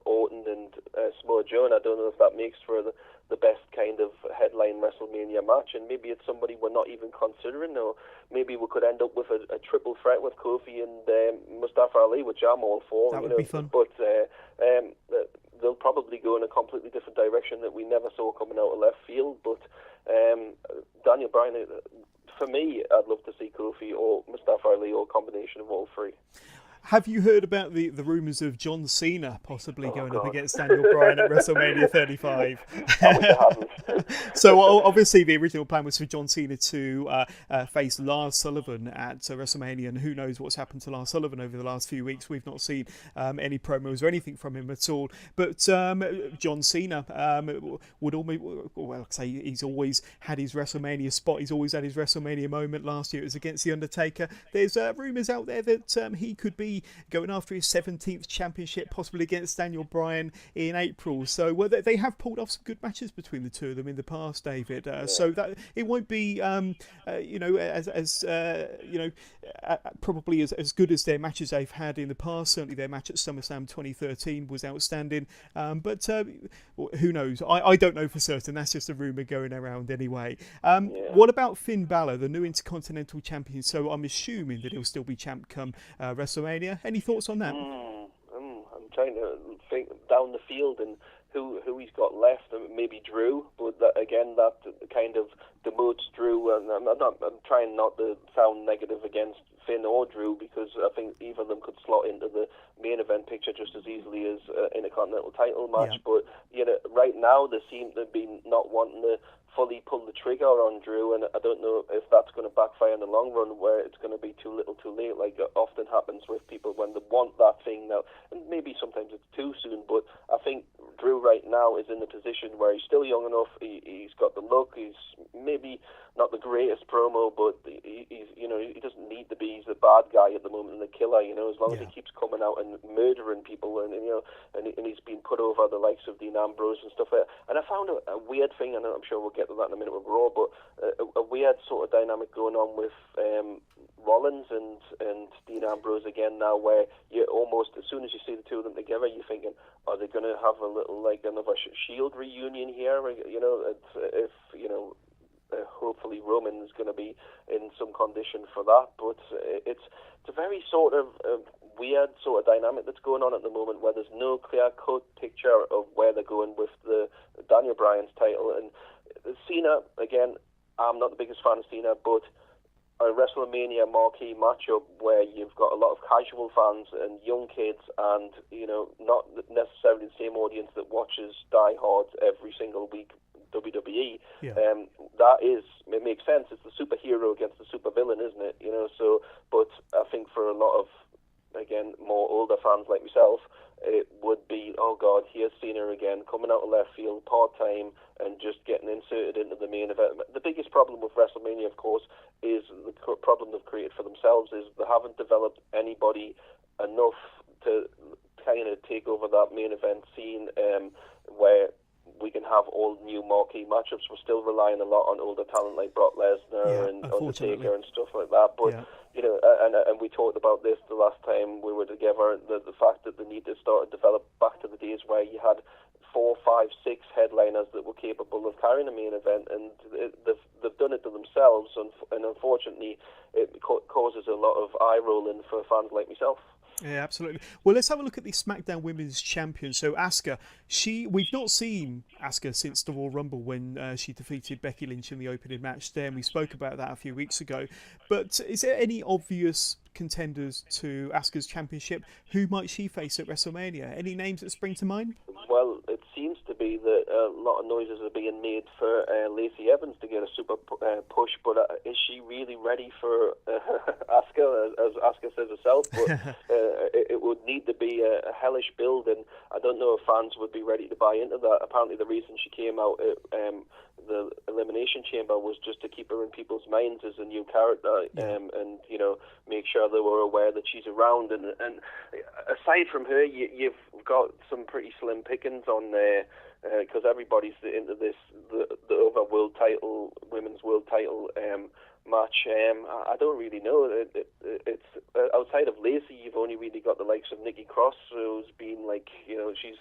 Orton and Samoa Joe. And I don't know if that makes for the best kind of headline WrestleMania match, and maybe it's somebody we're not even considering, or maybe we could end up with a triple threat with Kofi and Mustafa Ali, which I'm all for. That would be fun. But they'll probably go in a completely different direction that we never saw coming out of left field. But Daniel Bryan, for me, I'd love to see Kofi or Mustafa Ali, or a combination of all three. Have you heard about the rumours of John Cena possibly going up against Daniel Bryan at WrestleMania 35? I wish I hadn't. So obviously the original plan was for John Cena to face Lars Sullivan at WrestleMania, and who knows what's happened to Lars Sullivan over the last few weeks. We've not seen any promos or anything from him at all. But John Cena would almost, well, say he's always had his WrestleMania spot. He's always had his WrestleMania moment. Last year it was against The Undertaker. There's rumours out there that he could be going after his 17th championship, possibly against Daniel Bryan in April. So they have pulled off some good matches between the two of them in the past, David. So that it won't be, probably as good as their matches they've had in the past. Certainly their match at SummerSlam 2013 was outstanding. But who knows? I don't know for certain. That's just a rumour going around anyway. What about Finn Balor, the new Intercontinental Champion? So I'm assuming that he'll still be champ come WrestleMania. Any thoughts on that? I'm trying to think down the field and who he's got left. Maybe Drew, but that kind of demotes Drew. And I'm trying not to sound negative against Finn or Drew, because I think either of them could slot into the main event picture just as easily as in a Continental title match. Yeah. But right now they seem to be not wanting to fully pull the trigger on Drew, and I don't know if that's going to backfire in the long run, where it's going to be too little too late, like it often happens with people when they want that thing now. And maybe sometimes it's too soon, but I think Drew right now is in a position where he's still young enough. He's got the look. He's maybe not the greatest promo, but he doesn't need to be. He's the bad guy at the moment and the killer. As long as he keeps coming out and murdering people, and he's been put over the likes of Dean Ambrose and stuff like that. And I found a weird thing, and I'm sure we'll get to that in a minute with Raw, but a weird sort of dynamic going on with Rollins and Dean Ambrose again now, where you almost, as soon as you see the two of them together, you're thinking, are they going to have a little, like, another Shield reunion here? Hopefully Roman is going to be in some condition for that, but it's a very sort of weird sort of dynamic that's going on at the moment, where there's no clear-cut picture of where they're going with the Daniel Bryan's title. And Cena, again, I'm not the biggest fan of Cena, but a WrestleMania marquee matchup where you've got a lot of casual fans and young kids, and not necessarily the same audience that watches Die Hard every single week WWE. It makes sense. It's the superhero against the supervillain, isn't it? But I think for a lot of, again, more older fans like myself, it would be, oh God, here's Cena again, coming out of left field, part-time, and just getting inserted into the main event. The biggest problem with WrestleMania, of course, is the problem they've created for themselves, is they haven't developed anybody enough to kind of take over that main event scene, where we can have all new marquee matchups. We're still relying a lot on older talent like Brock Lesnar and Undertaker and stuff like that. But and we talked about this the last time we were together. The fact that they need to start to develop back to the days where you had 4, 5, 6 headliners that were capable of carrying a main event, and they've done it to themselves. And unfortunately, it causes a lot of eye rolling for fans like myself. Yeah, absolutely. Well, let's have a look at the SmackDown Women's Champion. So Asuka, we've not seen Asuka since the Royal Rumble when she defeated Becky Lynch in the opening match there, and we spoke about that a few weeks ago. But is there any obvious contenders to Asuka's championship. Who might she face at WrestleMania? Any names that spring to mind? Well, it seems to be that a lot of noises are being made for Lacey Evans to get a super push, but is she really ready for Asuka, as Asuka says herself? But it would need to be a hellish build, and I don't know if fans would be ready to buy into that. Apparently the reason she came out at the Elimination Chamber was just to keep her in people's minds as a new character, and make sure they were aware that she's around. And aside from her, you've got some pretty slim pickings on there, because everybody's into this the other world title, women's world title match. I don't really know. It's outside of Lacey, you've only really got the likes of Nikki Cross, who's been like, she's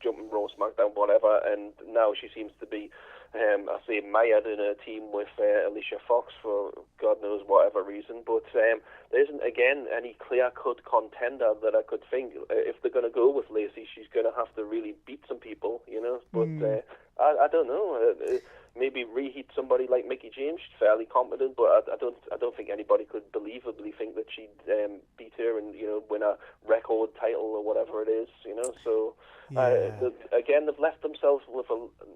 jumping Raw, SmackDown, whatever, and now she seems to be mired in a team with Alicia Fox for God knows whatever reason. But there isn't, again, any clear-cut contender that I could think. If they're going to go with Lacey, she's going to have to really beat some people, But I don't know. Maybe reheat somebody like Mickie James. She's fairly competent, but I don't think anybody could believably think that she'd beat her and win a record title or whatever it is. So. Again, they've left themselves with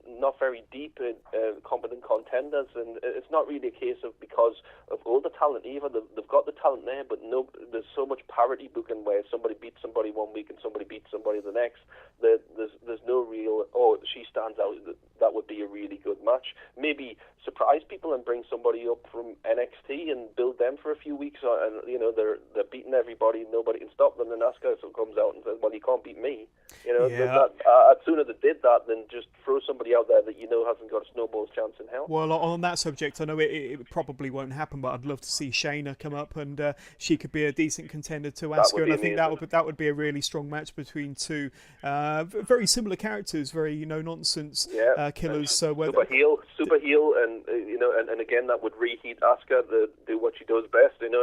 not very deep, competent contenders, and it's not really a case of because of all the talent either. They've got the talent there, but there's so much parity booking where somebody beats somebody one week and somebody beats somebody the next. There's no real, she stands out, that would be a really good match. Maybe surprise people and bring somebody up from NXT and build them for a few weeks, and they're beating everybody, nobody can stop them, and Asuka comes out and says, well, you can't beat me. I'd sooner they did that than just throw somebody out there that hasn't got a snowball's chance in hell. Well, on that subject, I know it probably won't happen, but I'd love to see Shayna come up, and she could be a decent contender to Asuka, and I think that would be a really strong match between two very similar characters, very nonsense killers. So super heel, and again that would reheat Asuka to do what she does best, and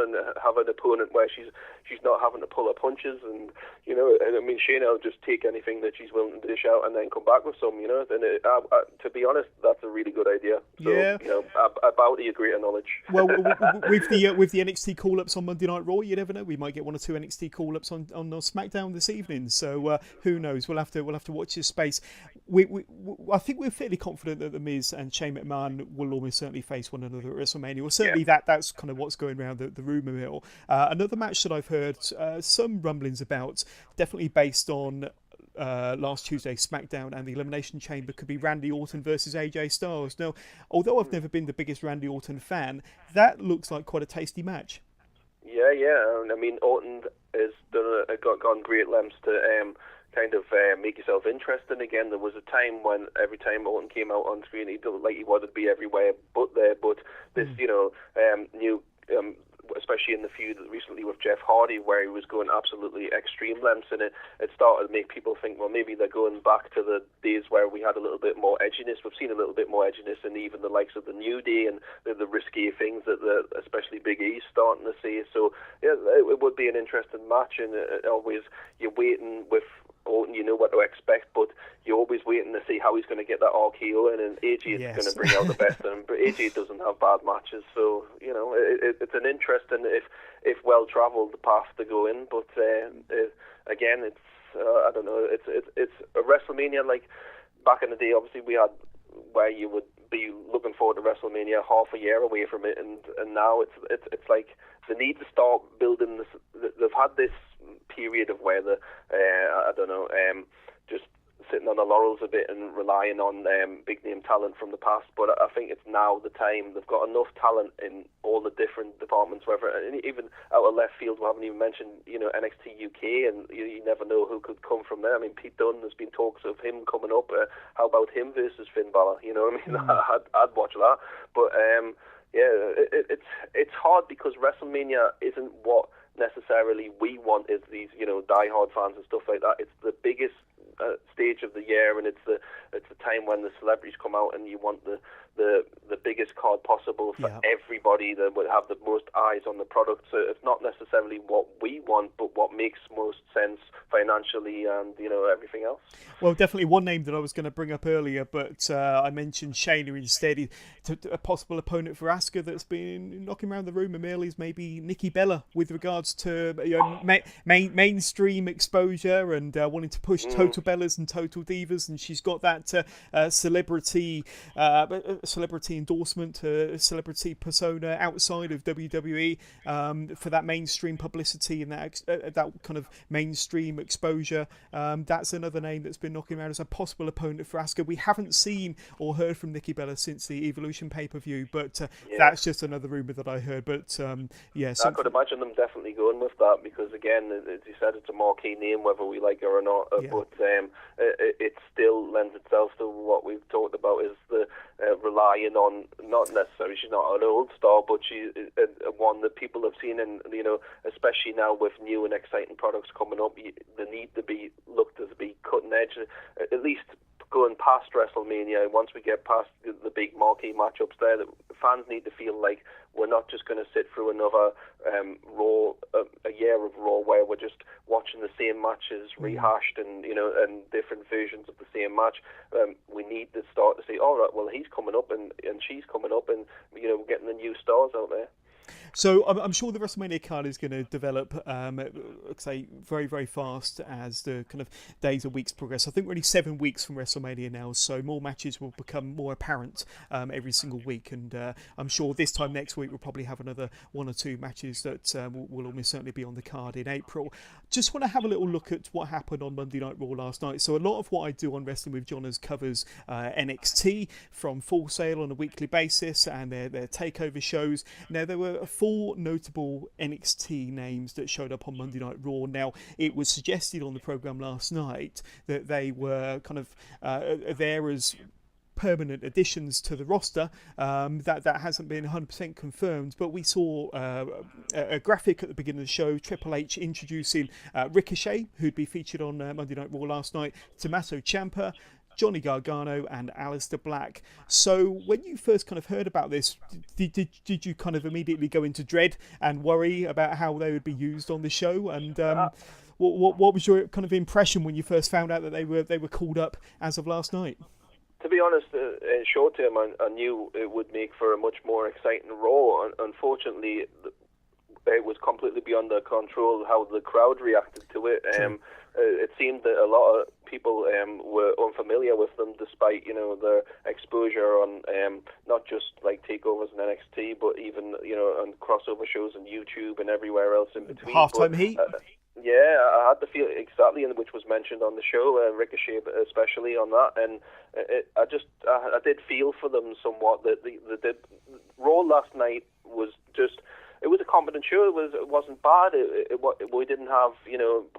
have an opponent where she's not having to pull her punches, and Shayna will just take anything that she's willing to dish out and then come back with some, and to be honest, that's a really good idea. So, I bow to your greater knowledge. Well, with the NXT call-ups on Monday Night Raw, you never know. We might get one or two NXT call-ups on SmackDown this evening. So who knows? We'll have to watch this space. I think we're fairly confident that The Miz and Shane McMahon will almost certainly face one another at WrestleMania. Well, certainly that's kind of what's going around the rumour mill. Another match that I've heard some rumblings about, definitely based on last Tuesday's SmackDown and the Elimination Chamber, could be Randy Orton versus AJ Styles. Now, although I've never been the biggest Randy Orton fan, that looks like quite a tasty match. Yeah. I mean, Orton has gone great lengths to kind of make yourself interesting again. There was a time when every time Orton came out on screen, he looked like he wanted to be everywhere but there. But this, new. Especially in the feud recently with Jeff Hardy, where he was going absolutely extreme lengths, and it started to make people think, well, maybe they're going back to the days where we had a little bit more edginess. We've seen a little bit more edginess in even the likes of the New Day and the risky things that especially Big E's starting to say. So yeah, it would be an interesting match, and always you're waiting with Orton, you know what to expect, but you're always waiting to see how he's going to get that RKO in, and AJ is going to bring out the best in him. But AJ doesn't have bad matches, so it's an interesting, if well travelled path to go in. But again, it's I don't know. It's a WrestleMania like back in the day. Obviously, we had where you would be looking forward to WrestleMania half a year away from it, and now it's like they need to start building this. They've had this period of where just sitting on the laurels a bit and relying on big name talent from the past, but I think it's now the time. They've got enough talent in all the different departments, even out of left field. We haven't even mentioned NXT UK, and you never know who could come from there. I mean, Pete Dunne, there's been talks of him coming up. How about him versus Finn Balor? I'd watch that. But it's hard because WrestleMania isn't what necessarily we want as these die-hard fans and stuff like that. It's the biggest stage of the year, and it's the time when the celebrities come out, and you want the biggest card possible for Yeah. everybody that would have the most eyes on the product. So it's not necessarily what we want, but what makes most sense financially and, everything else. Well, definitely one name that I was going to bring up earlier, but I mentioned Shayna instead. A possible opponent for Asuka that's been knocking around the rumour mill is maybe Nikki Bella with regards to mainstream exposure and wanting to push Total Bellas and Total Divas, and she's got that celebrity endorsement, celebrity persona outside of WWE for that mainstream publicity and that kind of mainstream exposure. That's another name that's been knocking around as a possible opponent for Asuka. We haven't seen or heard from Nikki Bella since the Evolution pay-per-view, but that's just another rumour that I heard. But I could imagine them definitely going with that because, again, as you said, it's a marquee name whether we like it or not. But it still lends itself to what we've talked about, is the relying on, not necessarily, she's not an old star, but she's one that people have seen, and especially now with new and exciting products coming up, they need to be looked to be cutting edge, at least going past WrestleMania. Once we get past the big marquee matchups there, the fans need to feel like we're not just going to sit through another Raw, a year of Raw where we're just watching the same matches rehashed and and different versions of the same match. We need to start to say, all right, well, he's coming up and she's coming up, and getting the new stars out there. So I'm sure the WrestleMania card is going to develop, say, very, very fast as the kind of days and weeks progress. I think we're only 7 weeks from WrestleMania now, so more matches will become more apparent every single week. And I'm sure this time next week we'll probably have another 1 or 2 matches that will almost certainly be on the card in April. Just want to have a little look at what happened on Monday Night Raw last night. So a lot of what I do on Wrestling with Johners covers NXT from Full Sail on a weekly basis and their takeover shows. Now, there were 4 notable NXT names that showed up on Monday Night Raw. Now, it was suggested on the programme last night that they were kind of there as permanent additions to the roster. That hasn't been 100% confirmed, but we saw a graphic at the beginning of the show, Triple H introducing Ricochet, who'd be featured on Monday Night Raw last night, Tommaso Ciampa, Johnny Gargano and Aleister Black. So when you first kind of heard about this, did you kind of immediately go into dread and worry about how they would be used on the show? And what was your kind of impression when you first found out that they were called up as of last night? To be honest, in short term, I knew it would make for a much more exciting Raw. Unfortunately, it was completely beyond their control how the crowd reacted to it. It seemed that a lot of people were unfamiliar with them, despite their exposure on not just like takeovers in NXT, but even on crossover shows on YouTube and everywhere else in between. Halftime Heat. Yeah, I had the feel exactly, which was mentioned on the show, Ricochet especially on that, and I did feel for them somewhat. That the Raw last night was just. It was a competent show. It wasn't bad. We didn't have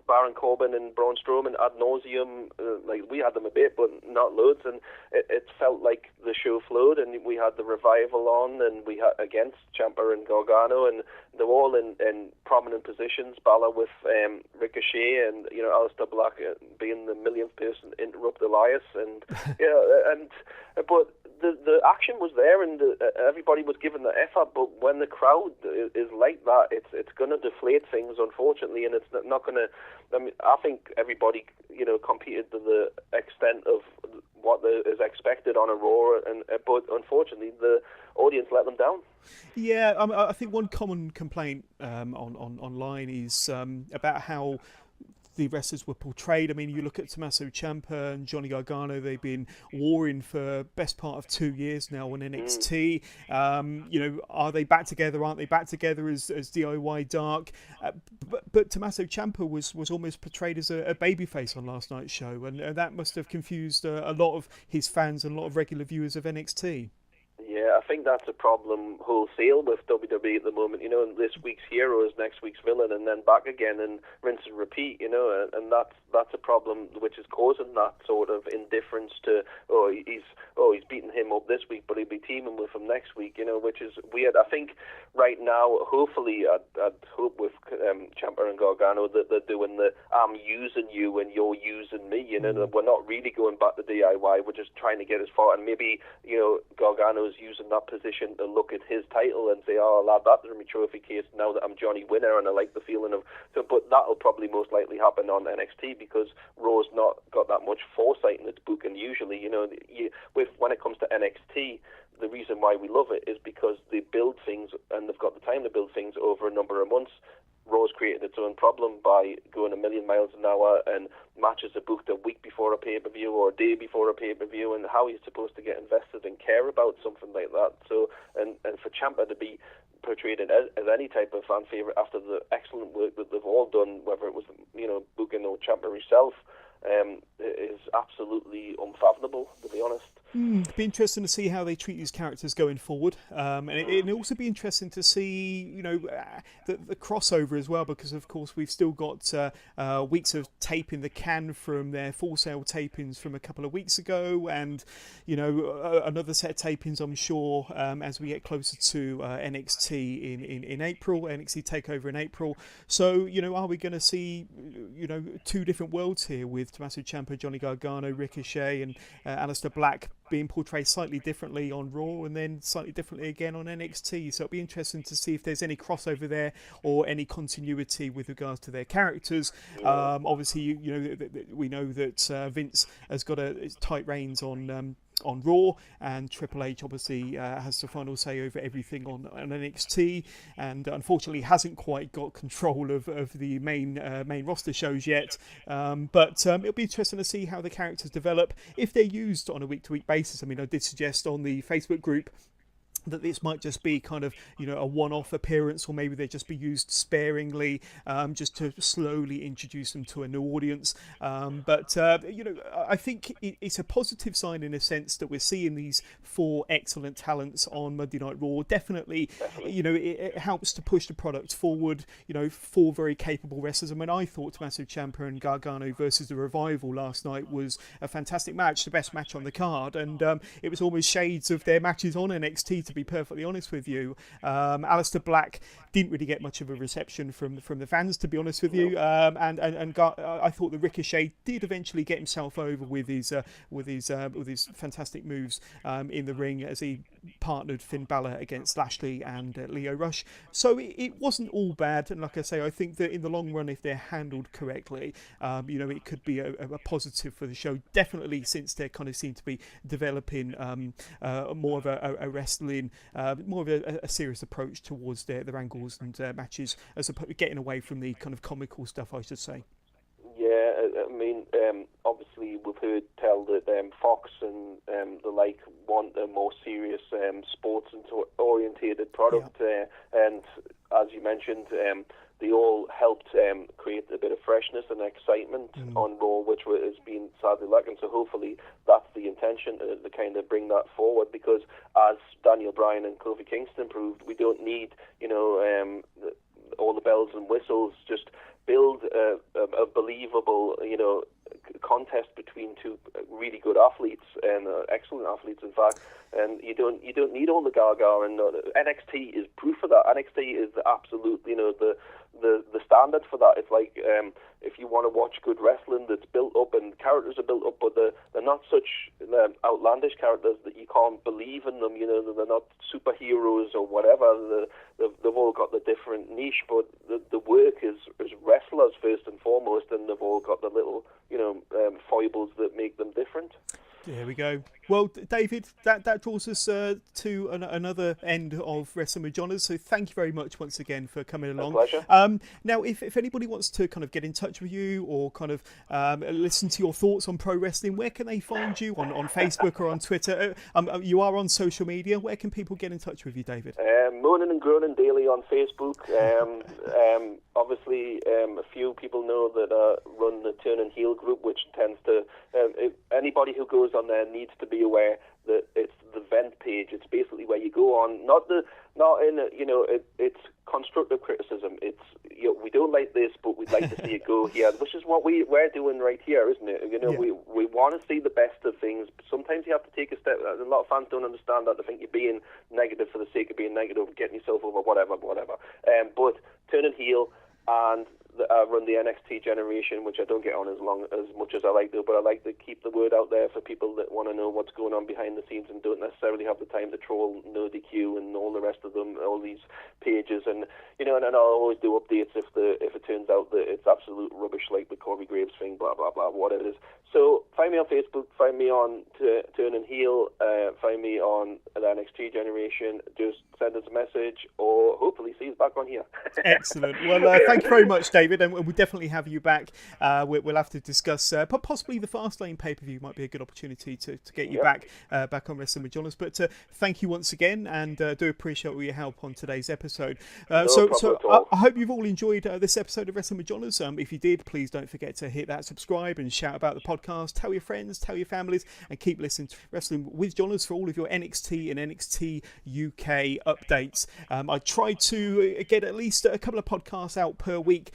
Baron Corbin and Braun Strowman ad nauseum. Like we had them a bit, but not loads. And it felt like the show flowed. And we had the Revival on, and we had against Ciampa and Gargano, and they were all in prominent positions. Balor with Ricochet, and Aleister Black being the millionth person to interrupt Elias, and but. The action was there, and everybody was given the effort. But when the crowd is like that, it's going to deflate things, unfortunately, and it's not going to. I mean, I think everybody competed to the extent of what is expected on a Raw, but unfortunately, the audience let them down. Yeah, I think one common complaint online is about how the wrestlers were portrayed. I mean, you look at Tommaso Ciampa and Johnny Gargano, they've been warring for best part of 2 years now on NXT. Are they back together? Aren't they back together as DIY Dark? But Tommaso Ciampa was almost portrayed as a babyface on last night's show, and that must have confused a lot of his fans and a lot of regular viewers of NXT. Yeah, I think that's a problem wholesale with WWE at the moment. This week's hero is next week's villain, and then back again and rinse and repeat. And that's a problem which is causing that sort of indifference to he's beating him up this week, but he'll be teaming with him next week. Which is weird. I think right now, hopefully, I'd hope with Ciampa and Gargano that they're doing the I'm using you and you're using me. We're not really going back to DIY. We're just trying to get as far, and maybe Gargano's using that that position to look at his title and say, oh, I'll add that to my trophy case now that I'm Johnny Winner, and I like the feeling of... So, but that'll probably most likely happen on NXT because Raw's not got that much foresight in its booking usually. When it comes to NXT, the reason why we love it is because they build things, and they've got the time to build things over a number of months. Raw's created its own problem by going a million miles an hour, and matches are booked a week before a pay-per-view or a day before a pay-per-view, and how are you supposed to get invested and care about something like that? So, and for Ciampa to be portrayed as any type of fan favourite after the excellent work that they've all done, whether it was, booking or Ciampa himself, is absolutely unfathomable, to be honest. It'd be interesting to see how they treat these characters going forward, and it'd also be interesting to see, the crossover as well, because of course we've still got weeks of tape in the can from their Full Sail tapings from a couple of weeks ago, and another set of tapings, I'm sure, as we get closer to NXT in April, NXT Takeover in April. So are we going to see two different worlds here with Tommaso Ciampa, Johnny Gargano, Ricochet, and Aleister Black being portrayed slightly differently on Raw and then slightly differently again on NXT? So it'll be interesting to see if there's any crossover there or any continuity with regards to their characters. Obviously, we know that Vince has got tight reins on Raw, and Triple H obviously has the final say over everything on NXT, and unfortunately hasn't quite got control of the main roster shows yet. But it'll be interesting to see how the characters develop if they're used on a week-to-week basis. I mean, I did suggest on the Facebook group that this might just be kind of a one-off appearance, or maybe they just be used sparingly, just to slowly introduce them to a new audience. But I think it's a positive sign in a sense that we're seeing these four excellent talents on Monday Night Raw. Definitely, it helps to push the product forward. Four very capable wrestlers. I mean, I thought Tommaso Ciampa and Gargano versus the Revival last night was a fantastic match, the best match on the card, and it was almost shades of their matches on NXT, to be perfectly honest with you. Aleister Black didn't really get much of a reception from the fans, to be honest with you. And I thought the Ricochet did eventually get himself over with his fantastic moves in the ring as he partnered Finn Balor against Lashley and Lio Rush. So it wasn't all bad, and like I say, I think that in the long run, if they're handled correctly, it could be a positive for the show. Definitely, since they kind of seem to be developing more of a wrestling, more of a serious approach towards their angles and matches, as opposed to getting away from the kind of comical stuff, I should say. Yeah, I mean, obviously we've heard tell that Fox and the like want a more serious sports-orientated product, and as you mentioned, they all helped create a bit of freshness and excitement on Raw, which has been sadly lacking. So hopefully that's the intention, to kind of bring that forward, because as Daniel Bryan and Kofi Kingston proved, we don't need all the bells and whistles. Just build a believable contest between two really good athletes, and excellent athletes, in fact. And you don't need all the gaga, and NXT is proof of that. NXT is the absolute, the standard for that. It's like if you want to watch good wrestling that's built up and characters are built up, but they're not such outlandish characters that you can't believe in them. They're not superheroes or whatever. They've all got the different niche, but the work is wrestlers first and foremost, and they've all got the little foibles that make them different. There we go. Well, David, that draws us to another end of Wrestling with Johners. So thank you very much once again for coming along. My pleasure. Now, if anybody wants to kind of get in touch with you or kind of listen to your thoughts on pro wrestling, where can they find you? On Facebook or on Twitter? You are on social media. Where can people get in touch with you, David? Moaning and groaning daily on Facebook. Obviously, a few people know that I run the Turn and Heel group, which tends to... anybody who goes on there needs to be aware that it's the vent page. It's basically where you go on, it's constructive criticism. It's we don't like this, but we'd like to see it go here, which is what we're doing right here, isn't it? We want to see the best of things. Sometimes you have to take a step. A lot of fans don't understand that. They think you're being negative for the sake of being negative, getting yourself over, whatever. But Turn and Heel and I run the NXT generation, which I don't get on as much as I like to, but I like to keep the word out there for people that want to know what's going on behind the scenes and don't necessarily have the time to troll No DQ and all the rest of them, all these pages, and and I'll always do updates if it turns out that it's absolute rubbish, like the Corey Graves thing, blah blah blah, whatever it is. So find me on Facebook, find me on Turn and Heel, find me on the NXT generation. Just send us a message, or hopefully see us back on here. Excellent. Well, thank you very much, David, and we'll definitely have you back. We'll have to discuss, possibly the Fastlane pay-per-view might be a good opportunity to get you back on Wrestling with Johners. But thank you once again, and do appreciate all your help on today's episode. So I hope you've all enjoyed this episode of Wrestling with Johners. If you did, please don't forget to hit that subscribe and shout about the podcast. Tell your friends, tell your families, and keep listening to Wrestling with Johners for all of your NXT and NXT UK updates. I try to get at least a couple of podcasts out per week,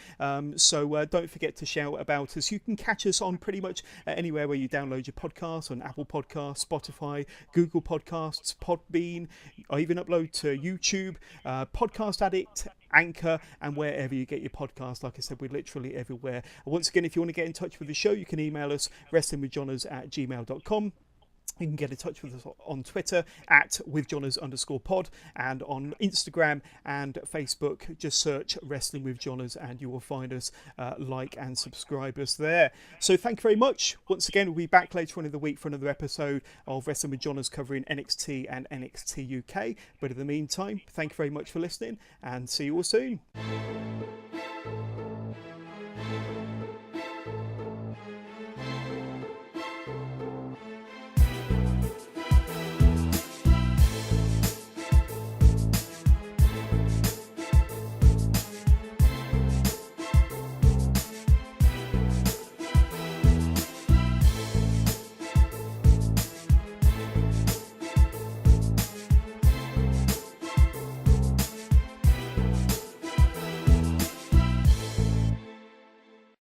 so don't forget to shout about us. You can catch us on pretty much anywhere where you download your podcasts, on Apple Podcasts, Spotify, Google Podcasts, Podbean. I even upload to YouTube, Podcast Addict, Anchor, and wherever you get your podcast. Like I said, we're literally everywhere. Once again, if you want to get in touch with the show, you can email us wrestlingwithjohners@gmail.com. You can get in touch with us on Twitter @withjohners_pod, and on Instagram and Facebook, just search Wrestling with Johners and you will find us. Like and subscribe us there. So thank you very much. Once again, we'll be back later on in the week for another episode of Wrestling with Johners covering NXT and NXT UK. But in the meantime, thank you very much for listening, and see you all soon.